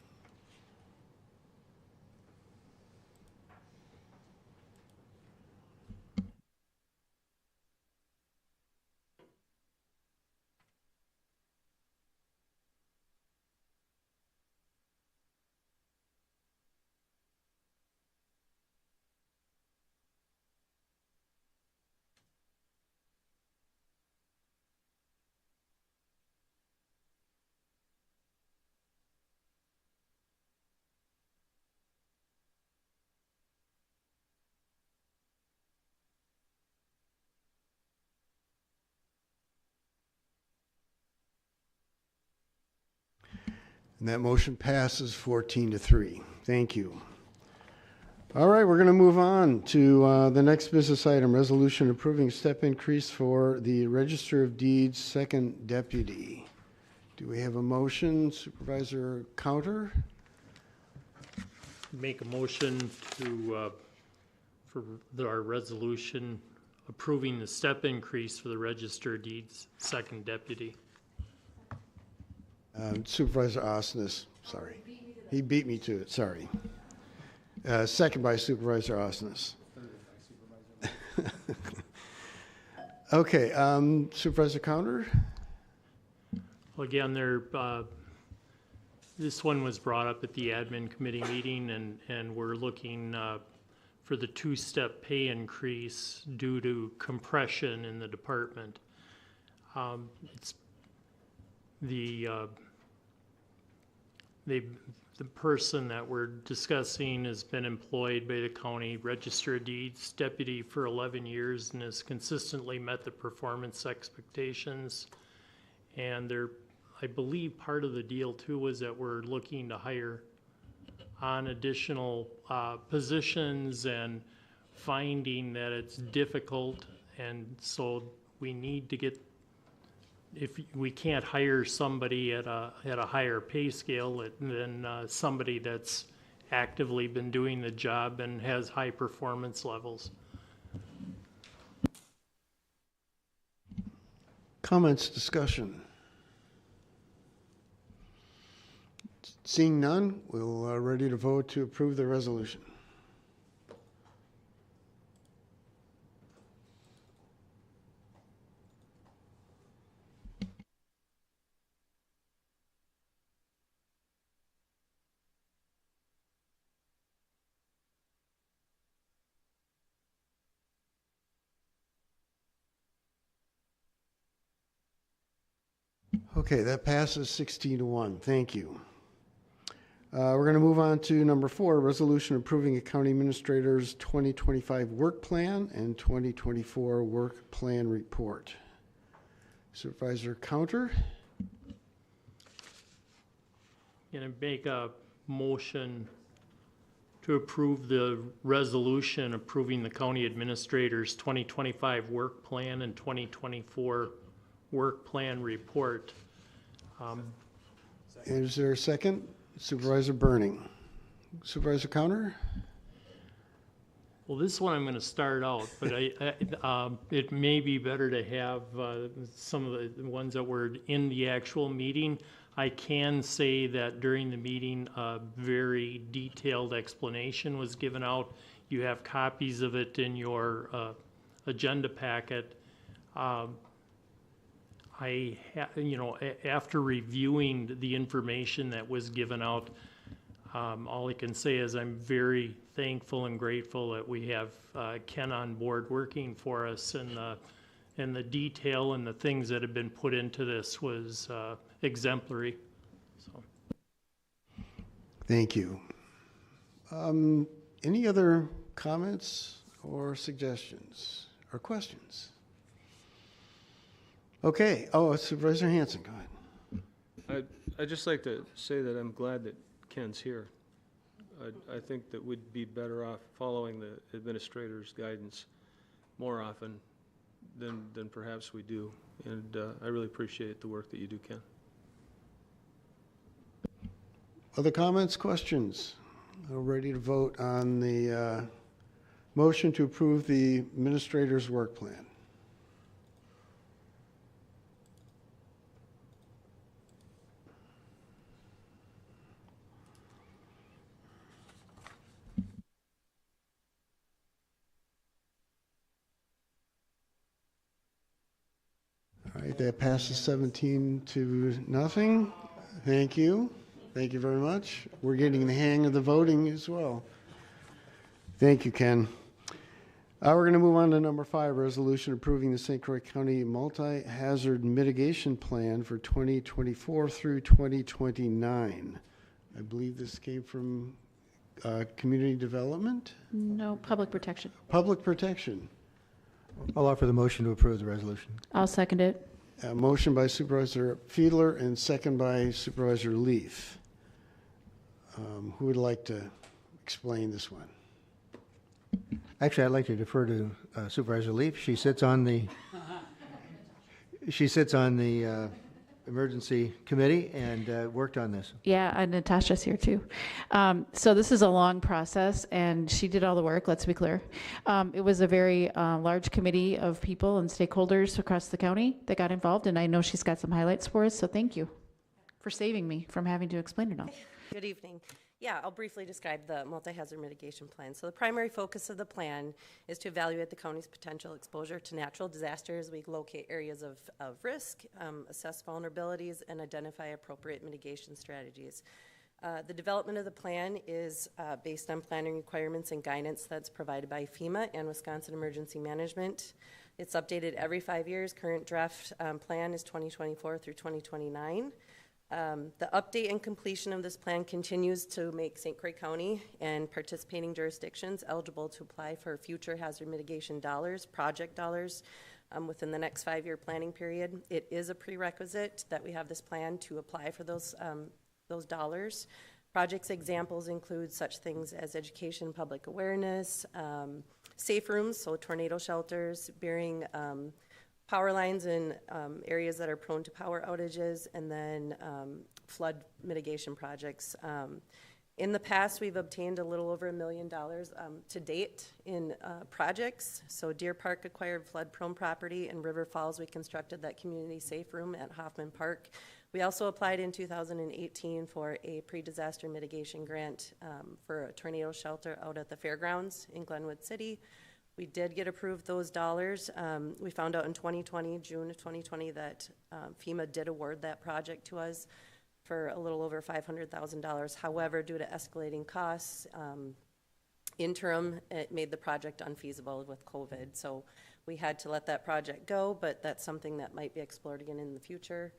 And that motion passes 14-3. Thank you. All right, we're going to move on to the next business item, resolution approving step increase for the Register of Deeds second deputy. Do we have a motion? Supervisor Counter? Make a motion to, our resolution approving the step increase for the Register of Deeds second deputy. Supervisor Osnes, sorry. He beat me to it, sorry. Second by Supervisor Osnes. Okay, Supervisor Counter? Well, again, this one was brought up at the admin committee meeting, and we're looking for the two-step pay increase due to compression in the department. It's the person that we're discussing has been employed by the county Register of Deeds deputy for 11 years and has consistently met the performance expectations. And I believe part of the deal too was that we're looking to hire on additional positions and finding that it's difficult, and so we need to get, if we can't hire somebody at a higher pay scale than somebody that's actively been doing the job and has high performance levels. Comments, discussion? Seeing none, we're ready to vote to approve the resolution. Okay, that passes 16-1. Thank you. We're going to move on to number 4, resolution approving a county administrator's 2025 work plan and 2024 work plan report. Supervisor Counter? Going to make a motion to approve the resolution approving the county administrator's 2025 work plan and 2024 work plan report. Is there a second? Supervisor Burning. Supervisor Counter? Well, this one I'm going to start out, but it may be better to have some of the ones that were in the actual meeting. I can say that during the meeting, a very detailed explanation was given out. You have copies of it in your agenda packet. After reviewing the information that was given out, all I can say is I'm very thankful and grateful that we have Ken on board working for us, and the detail and the things that have been put into this was exemplary. So. Thank you. Any other comments or suggestions or questions? Okay. Oh, Supervisor Hanson, go ahead. I'd just like to say that I'm glad that Ken's here. I think that we'd be better off following the administrator's guidance more often than perhaps we do. And I really appreciate the work that you do, Ken. Other comments, questions? We're ready to vote on the motion to approve the administrator's work plan. All right, that passes 17-0. Thank you. Thank you very much. We're getting the hang of the voting as well. Thank you, Ken. We're going to move on to number 5, resolution approving the St. Croix County Multi-Hazard Mitigation Plan for 2024 through 2029. I believe this came from Community Development? No, Public Protection. Public Protection. I'll offer the motion to approve the resolution. I'll second it. Motion by Supervisor Fiedler and second by Supervisor Leaf. Who would like to explain this one? Actually, I'd like to defer to Supervisor Leaf. She sits on the Emergency Committee and worked on this. Yeah, and Natasha's here too. So this is a long process, and she did all the work, let's be clear. It was a very large committee of people and stakeholders across the county that got involved, and I know she's got some highlights for us, so thank you for saving me from having to explain it all. Good evening. Yeah, I'll briefly describe the multi-hazard mitigation plan. So the primary focus of the plan is to evaluate the county's potential exposure to natural disasters. We locate areas of risk, assess vulnerabilities, and identify appropriate mitigation strategies. The development of the plan is based on planning requirements and guidance that's provided by FEMA and Wisconsin Emergency Management. It's updated every 5 years. Current draft plan is 2024 through 2029. The update and completion of this plan continues to make St. Croix County and participating jurisdictions eligible to apply for future hazard mitigation dollars, project dollars, within the next 5-year planning period. It is a prerequisite that we have this plan to apply for those dollars. Projects examples include such things as education, public awareness, safe rooms, so tornado shelters, burying power lines in areas that are prone to power outages, and then flood mitigation projects. In the past, we've obtained a little over $1 million to date in projects. So Deer Park acquired flood-prone property. In River Falls, we constructed that community safe room at Hoffman Park. We also applied in 2018 for a pre-disaster mitigation grant for a tornado shelter out at the fairgrounds in Glenwood City. We did get approved those dollars. We found out in 2020, June of 2020, that FEMA did award that project to us for a little over $500,000. However, due to escalating costs, interim, it made the project unfeasible with COVID. So we had to let that project go, but that's something that might be explored again in the future.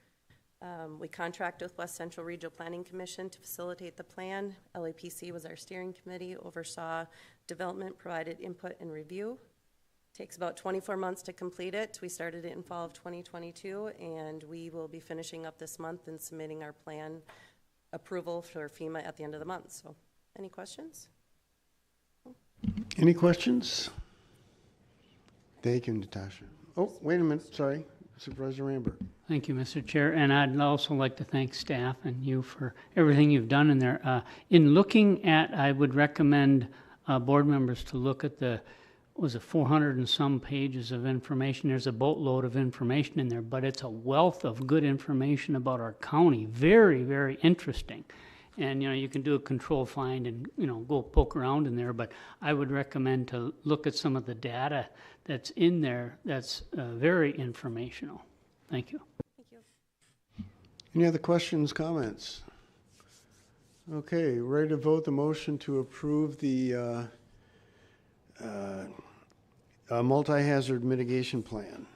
We contract with West Central Regional Planning Commission to facilitate the plan. LAPC was our steering committee, oversaw development, provided input and review. Takes about 24 months to complete it. We started it in fall of 2022, and we will be finishing up this month and submitting our plan approval for FEMA at the end of the month. So, any questions? Any questions? Thank you, Natasha. Oh, wait a minute, sorry. Supervisor Rambert. Thank you, Mr. Chair, and I'd also like to thank staff and you for everything you've done in there. In looking at, I would recommend board members to look at the, was it 400 and some pages of information. There's a boatload of information in there, but it's a wealth of good information about our county. Very, very interesting. And, you can do a control find and, go poke around in there, but I would recommend to look at some of the data that's in there that's very informational. Thank you. Thank you. Any other questions, comments? Okay, ready to vote the motion to approve the multi-hazard mitigation plan.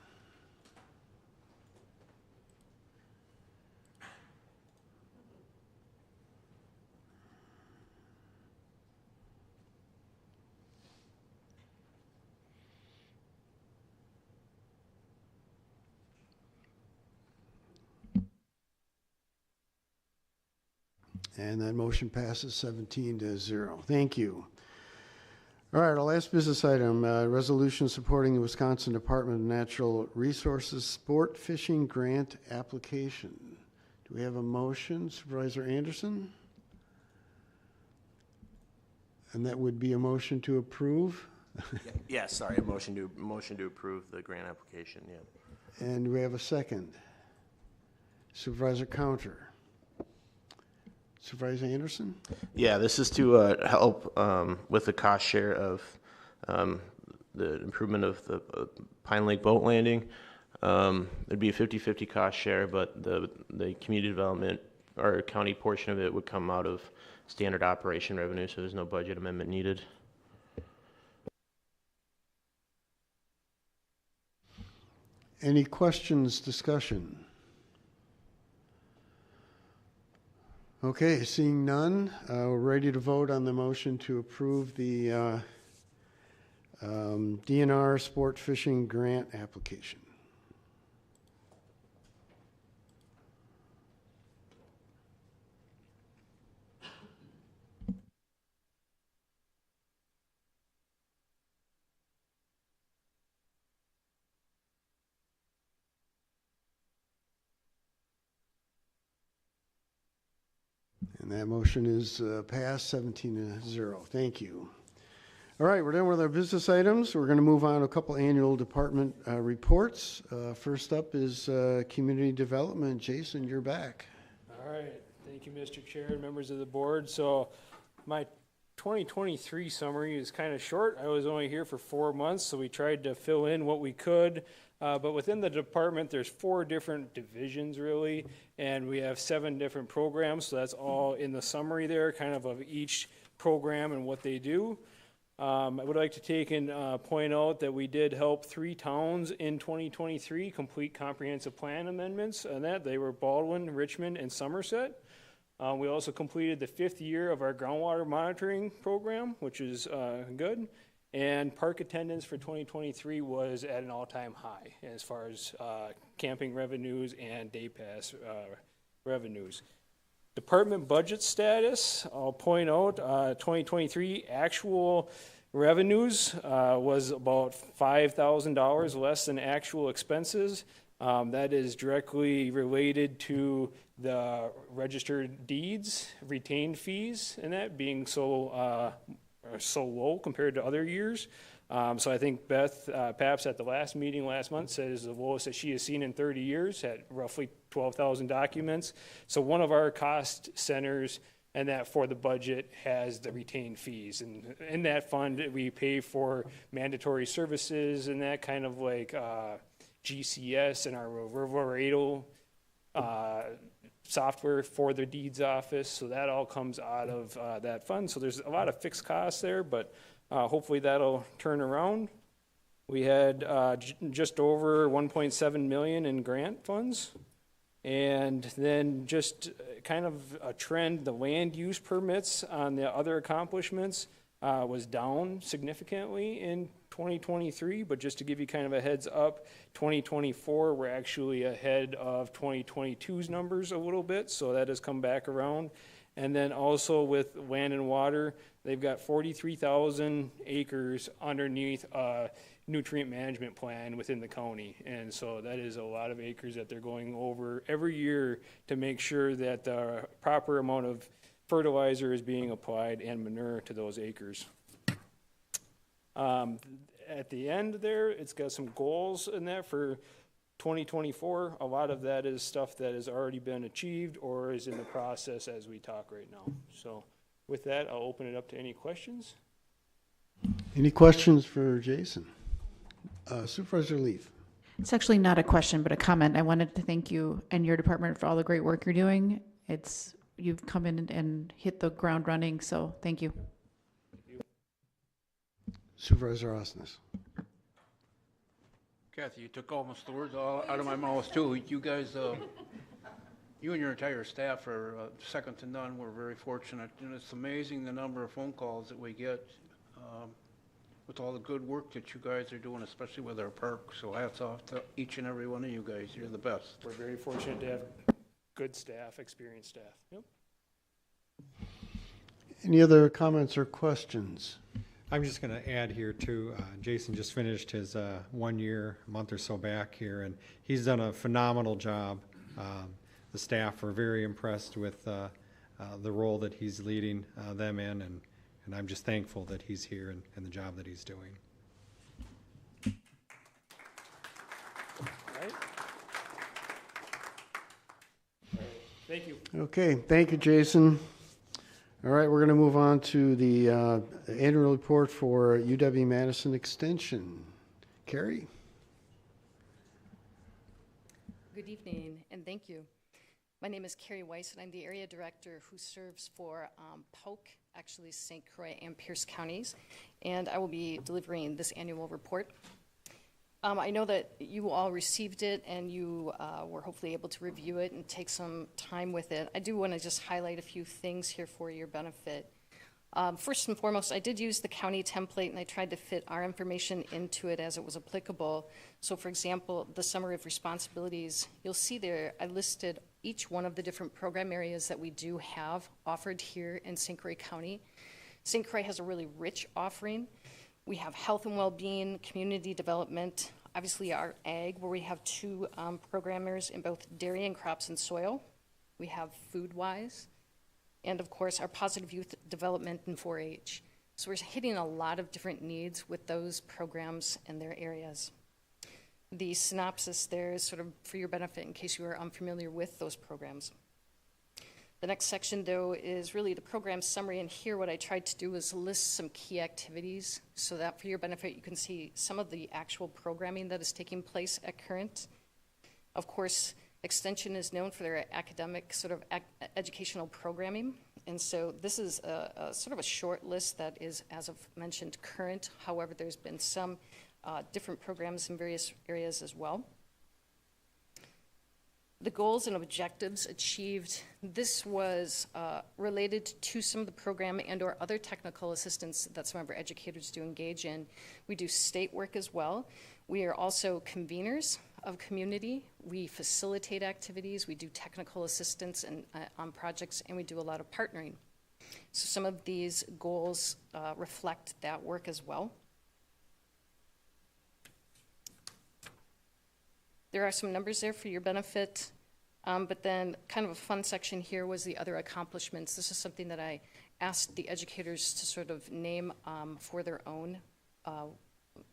And that motion passes 17-0. Thank you. All right, our last business item, resolution supporting the Wisconsin Department of Natural Resources sport fishing grant application. Do we have a motion, Supervisor Anderson? And that would be a motion to approve? Yeah, sorry, a motion to approve the grant application, yeah. And we have a second. Supervisor Counter. Supervisor Anderson? Yeah, this is to help with the cost share of the improvement of the Pine Lake boat landing. It'd be a 50-50 cost share, but the community development or county portion of it would come out of standard operation revenue, so there's no budget amendment needed. Any questions, discussion? Okay, seeing none, we're ready to vote on the motion to approve the DNR sport fishing grant application. And that motion is passed 17-0. Thank you. All right, we're done with our business items. We're going to move on to a couple annual department reports. First up is community development. Jason, you're back. All right. Thank you, Mr. Chair and members of the board. So my 2023 summary is kind of short. I was only here for 4 months, so we tried to fill in what we could. But within the department, there's 4 different divisions, really, and we have 7 different programs, so that's all in the summary there, kind of each program and what they do. I would like to take and point out that we did help 3 towns in 2023 complete comprehensive plan amendments, and that they were Baldwin, Richmond, and Somerset. We also completed the 5th year of our groundwater monitoring program, which is good. And park attendance for 2023 was at an all-time high as far as camping revenues and day pass revenues. Department budget status, I'll point out 2023 actual revenues was about $5,000 less than actual expenses. That is directly related to the registered deeds, retained fees, and that being so low compared to other years. So I think Beth Paps at the last meeting last month said is the lowest that she has seen in 30 years at roughly 12,000 documents. So one of our cost centers and that for the budget has the retained fees. And in that fund, we pay for mandatory services and that kind of like GCS and our Riverado software for the deeds office. So that all comes out of that fund. So there's a lot of fixed costs there, but hopefully that'll turn around. We had just over 1.7 million in grant funds. And then just kind of a trend, the land use permits on the other accomplishments was down significantly in 2023, but just to give you kind of a heads up, 2024, we're actually ahead of 2022's numbers a little bit, so that has come back around. And then also with land and water, they've got 43,000 acres underneath a nutrient management plan within the county. And so that is a lot of acres that they're going over every year to make sure that the proper amount of fertilizer is being applied and manure to those acres. At the end there, it's got some goals in that for 2024, a lot of that is stuff that has already been achieved or is in the process as we talk right now. So with that, I'll open it up to any questions. Any questions for Jason? Supervisor Leaf. It's actually not a question, but a comment. I wanted to thank you and your department for all the great work you're doing. You've come in and hit the ground running, so thank you. Supervisor Osnes. Kathy, you took almost the words all out of my mouth too. You guys, you and your entire staff are second to none. We're very fortunate, and it's amazing the number of phone calls that we get with all the good work that you guys are doing, especially with our park. So hats off to each and every one of you guys. You're the best. We're very fortunate to have good staff, experienced staff. Yep. Any other comments or questions? I'm just going to add here too, Jason just finished his 1 year, a month or so back here, and he's done a phenomenal job. The staff are very impressed with the role that he's leading them in, and I'm just thankful that he's here and the job that he's doing. All right. Thank you. Okay, thank you, Jason. All right, we're going to move on to the annual report for UW-Madison Extension. Carrie? Good evening, and thank you. My name is Carrie Weiss, and I'm the area director who serves for Polk, actually St. Croix and Pierce counties, and I will be delivering this annual report. I know that you all received it, and you were hopefully able to review it and take some time with it. I do want to just highlight a few things here for your benefit. First and foremost, I did use the county template, and I tried to fit our information into it as it was applicable. So for example, the summary of responsibilities, you'll see there I listed each one of the different program areas that we do have offered here in St. Croix County. St. Croix has a really rich offering. We have health and well-being, community development, obviously our ag, where we have two programmers in both dairy and crops and soil. We have food-wise, and of course our positive youth development and 4-H. So we're hitting a lot of different needs with those programs and their areas. The synopsis there is sort of for your benefit in case you are unfamiliar with those programs. The next section, though, is really the program summary, and here what I tried to do was list some key activities so that for your benefit you can see some of the actual programming that is taking place at current. Of course, Extension is known for their academic sort of educational programming, and so this is a sort of a short list that is, as I've mentioned, current. However, there's been some different programs in various areas as well. The goals and objectives achieved, this was related to some of the program and or other technical assistance that some of our educators do engage in. We do state work as well. We are also conveners of community. We facilitate activities. We do technical assistance and, on projects, and we do a lot of partnering. So some of these goals reflect that work as well. There are some numbers there for your benefit, but then kind of a fun section here was the other accomplishments. This is something that I asked the educators to sort of name for their own,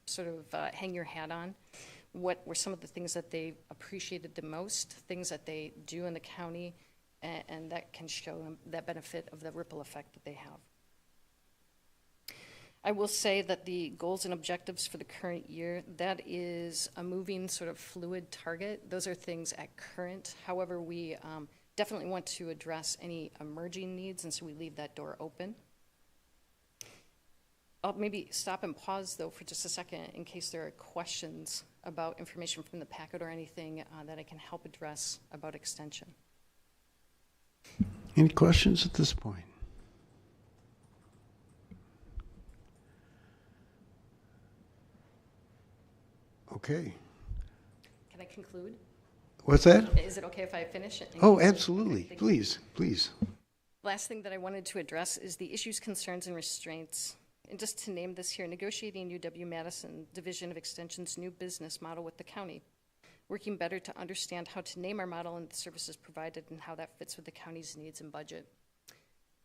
sort of hang your hat on. What were some of the things that they appreciated the most, things that they do in the county, and that can show them that benefit of the ripple effect that they have. I will say that the goals and objectives for the current year, that is a moving sort of fluid target. Those are things at current. However, we definitely want to address any emerging needs, and so we leave that door open. I'll maybe stop and pause, though, for just a second in case there are questions about information from the packet or anything that I can help address about extension. Any questions at this point? Okay. Can I conclude? What's that? Is it okay if I finish? Oh, absolutely. Please, please. Last thing that I wanted to address is the issues, concerns, and restraints. And just to name this here, negotiating UW-Madison Division of Extension's new business model with the county. Working better to understand how to name our model and the services provided and how that fits with the county's needs and budget.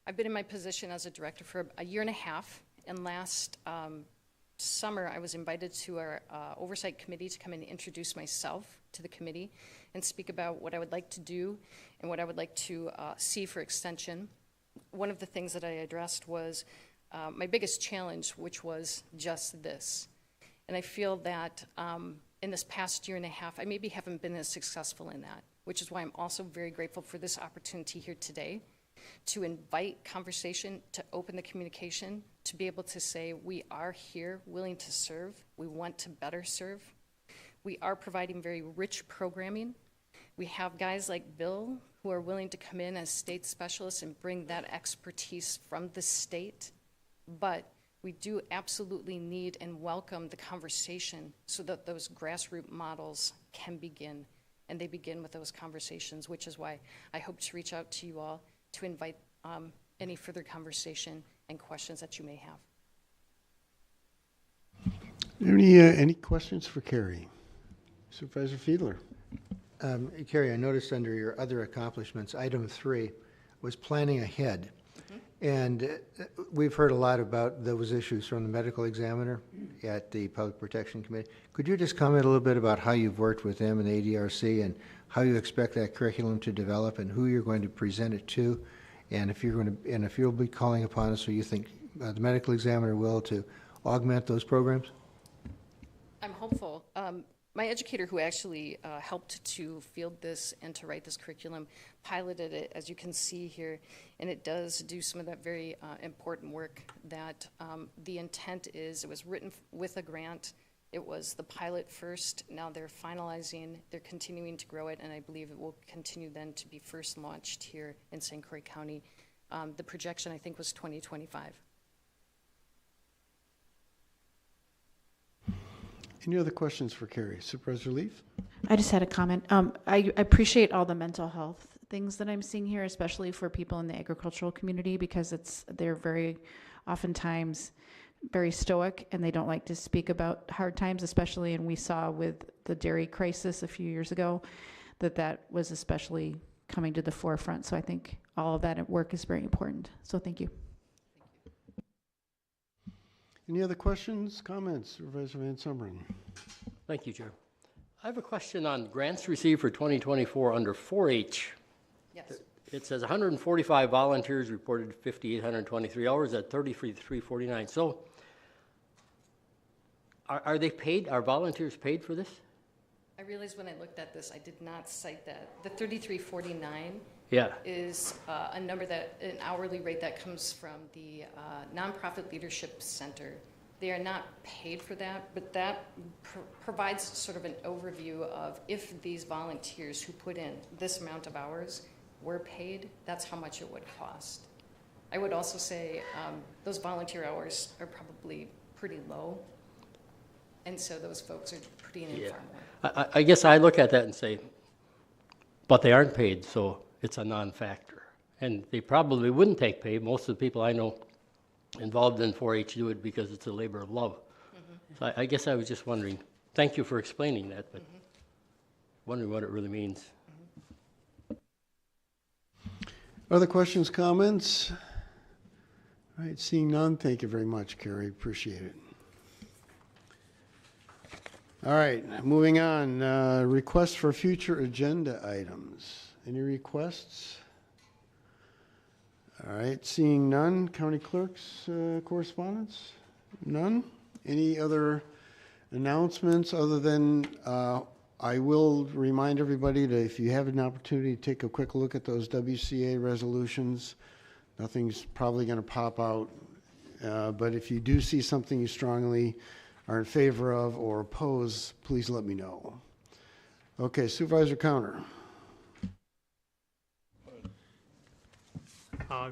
I've been in my position as a director for a year and a half, and last summer, I was invited to our oversight committee to come and introduce myself to the committee and speak about what I would like to do and what I would like to see for extension. One of the things that I addressed was my biggest challenge, which was just this. And I feel that in this past year and a half, I maybe haven't been as successful in that, which is why I'm also very grateful for this opportunity here today to invite conversation, to open the communication, to be able to say we are here willing to serve, we want to better serve. We are providing very rich programming. We have guys like Bill who are willing to come in as state specialists and bring that expertise from the state, but we do absolutely need and welcome the conversation so that those grassroots models can begin, and they begin with those conversations, which is why I hope to reach out to you all to invite any further conversation and questions that you may have. Any questions for Carrie? Supervisor Fiedler. Carrie, I noticed under your other accomplishments, item 3 was planning ahead. And we've heard a lot about those issues from the medical examiner at the Public Protection Committee. Could you just comment a little bit about how you've worked with them and the ADRC and how you expect that curriculum to develop and who you're going to present it to, and if you'll be calling upon us, or you think the medical examiner will, to augment those programs? I'm hopeful. My educator who actually helped to field this and to write this curriculum piloted it, as you can see here, and it does do some of that very important work that the intent is. It was written with a grant. It was the pilot first. Now they're finalizing, they're continuing to grow it, and I believe it will continue then to be first launched here in St. Croix County. The projection, I think, was 2025. Any other questions for Carrie? Supervisor Leaf? I just had a comment. I appreciate all the mental health things that I'm seeing here, especially for people in the agricultural community, because they're very oftentimes very stoic and they don't like to speak about hard times, especially, and we saw with the dairy crisis a few years ago that was especially coming to the forefront. So I think all of that work is very important. So thank you. Any other questions, comments? Supervisor Van Summeren. Thank you, Chair. I have a question on grants received for 2024 under 4-H. Yes. It says 145 volunteers reported 5,823 hours at 33,349. So are they paid? Are volunteers paid for this? I realized when I looked at this, I did not cite that. The 3349 is a number an hourly rate that comes from the Nonprofit Leadership Center. They are not paid for that, but that provides sort of an overview of if these volunteers who put in this amount of hours were paid, that's how much it would cost. I would also say those volunteer hours are probably pretty low, and so those folks are putting in far more. I guess I look at that and say, but they aren't paid, so it's a non-factor. And they probably wouldn't take pay. Most of the people I know involved in 4-H do it because it's a labor of love. So I guess I was just wondering, thank you for explaining that, but wondering what it really means. Other questions, comments? All right, seeing none, thank you very much, Carrie. Appreciate it. All right, moving on. Requests for future agenda items. Any requests? All right, seeing none. County clerk's correspondence? None? Any other announcements other than I will remind everybody that if you have an opportunity to take a quick look at those WCA resolutions, nothing's probably going to pop out. But if you do see something you strongly are in favor of or oppose, please let me know. Okay, Supervisor Counter.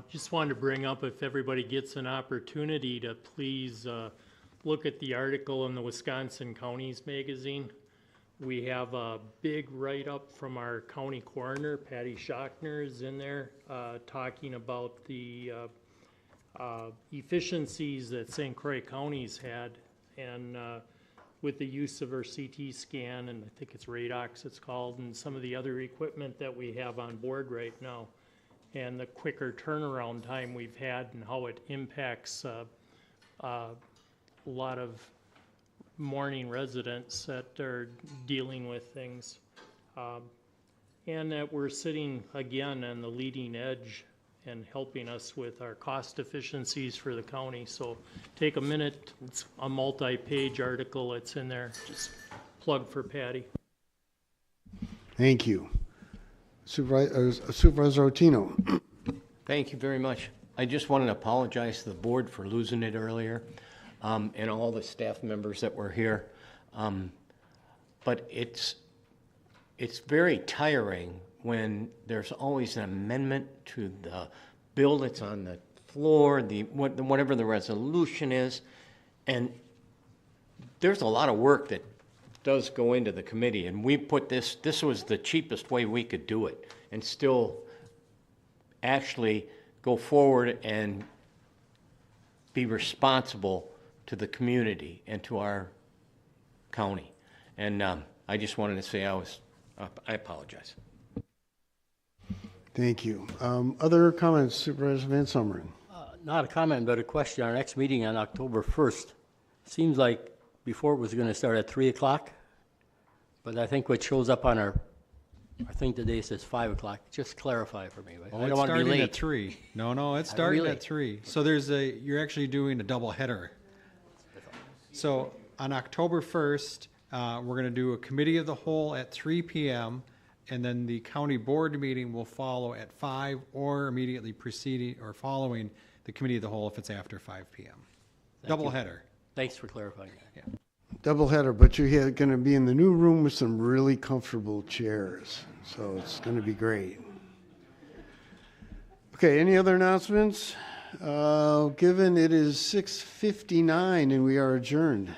Just wanted to bring up, if everybody gets an opportunity, to please look at the article in the Wisconsin Counties magazine. We have a big write-up from our county coroner, Patty Schochner, is in there, talking about the efficiencies that St. Croix County's had, and with the use of our CT scan, and I think it's Radox it's called, and some of the other equipment that we have on board right now, and the quicker turnaround time we've had and how it impacts a lot of mourning residents that are dealing with things. And that we're sitting again on the leading edge and helping us with our cost efficiencies for the county. So take a minute, it's a multi-page article, it's in there, just plug for Patty. Thank you. Supervisor Otino. Thank you very much. I just wanted to apologize to the board for losing it earlier, and all the staff members that were here. But it's very tiring when there's always an amendment to the bill that's on the floor, whatever the resolution is, and there's a lot of work that does go into the committee, and we put this was the cheapest way we could do it, and still actually go forward and be responsible to the community and to our county. And I just wanted to say I apologize. Thank you. Other comments, Supervisor Van Summeren? Not a comment, but a question. Our next meeting on October 1st, seems like before it was going to start at 3 o'clock, but I think what shows up on our thing today says 5 o'clock. Just clarify for me. Oh, I it's don't want to be starting late. at 3. No, it's starting Really? at 3. So you're actually doing a double header. So on October 1st, we're going to do a committee of the whole at 3 p.m. and then the county board meeting will follow at 5 or immediately preceding or following the committee of the whole if it's after 5 p.m. Double header. Thanks for clarifying that. Yeah. Double header, but you're going to be in the new room with some really comfortable chairs, so it's going to be great. Okay, any other announcements? Given it is 6:59 and we are adjourned.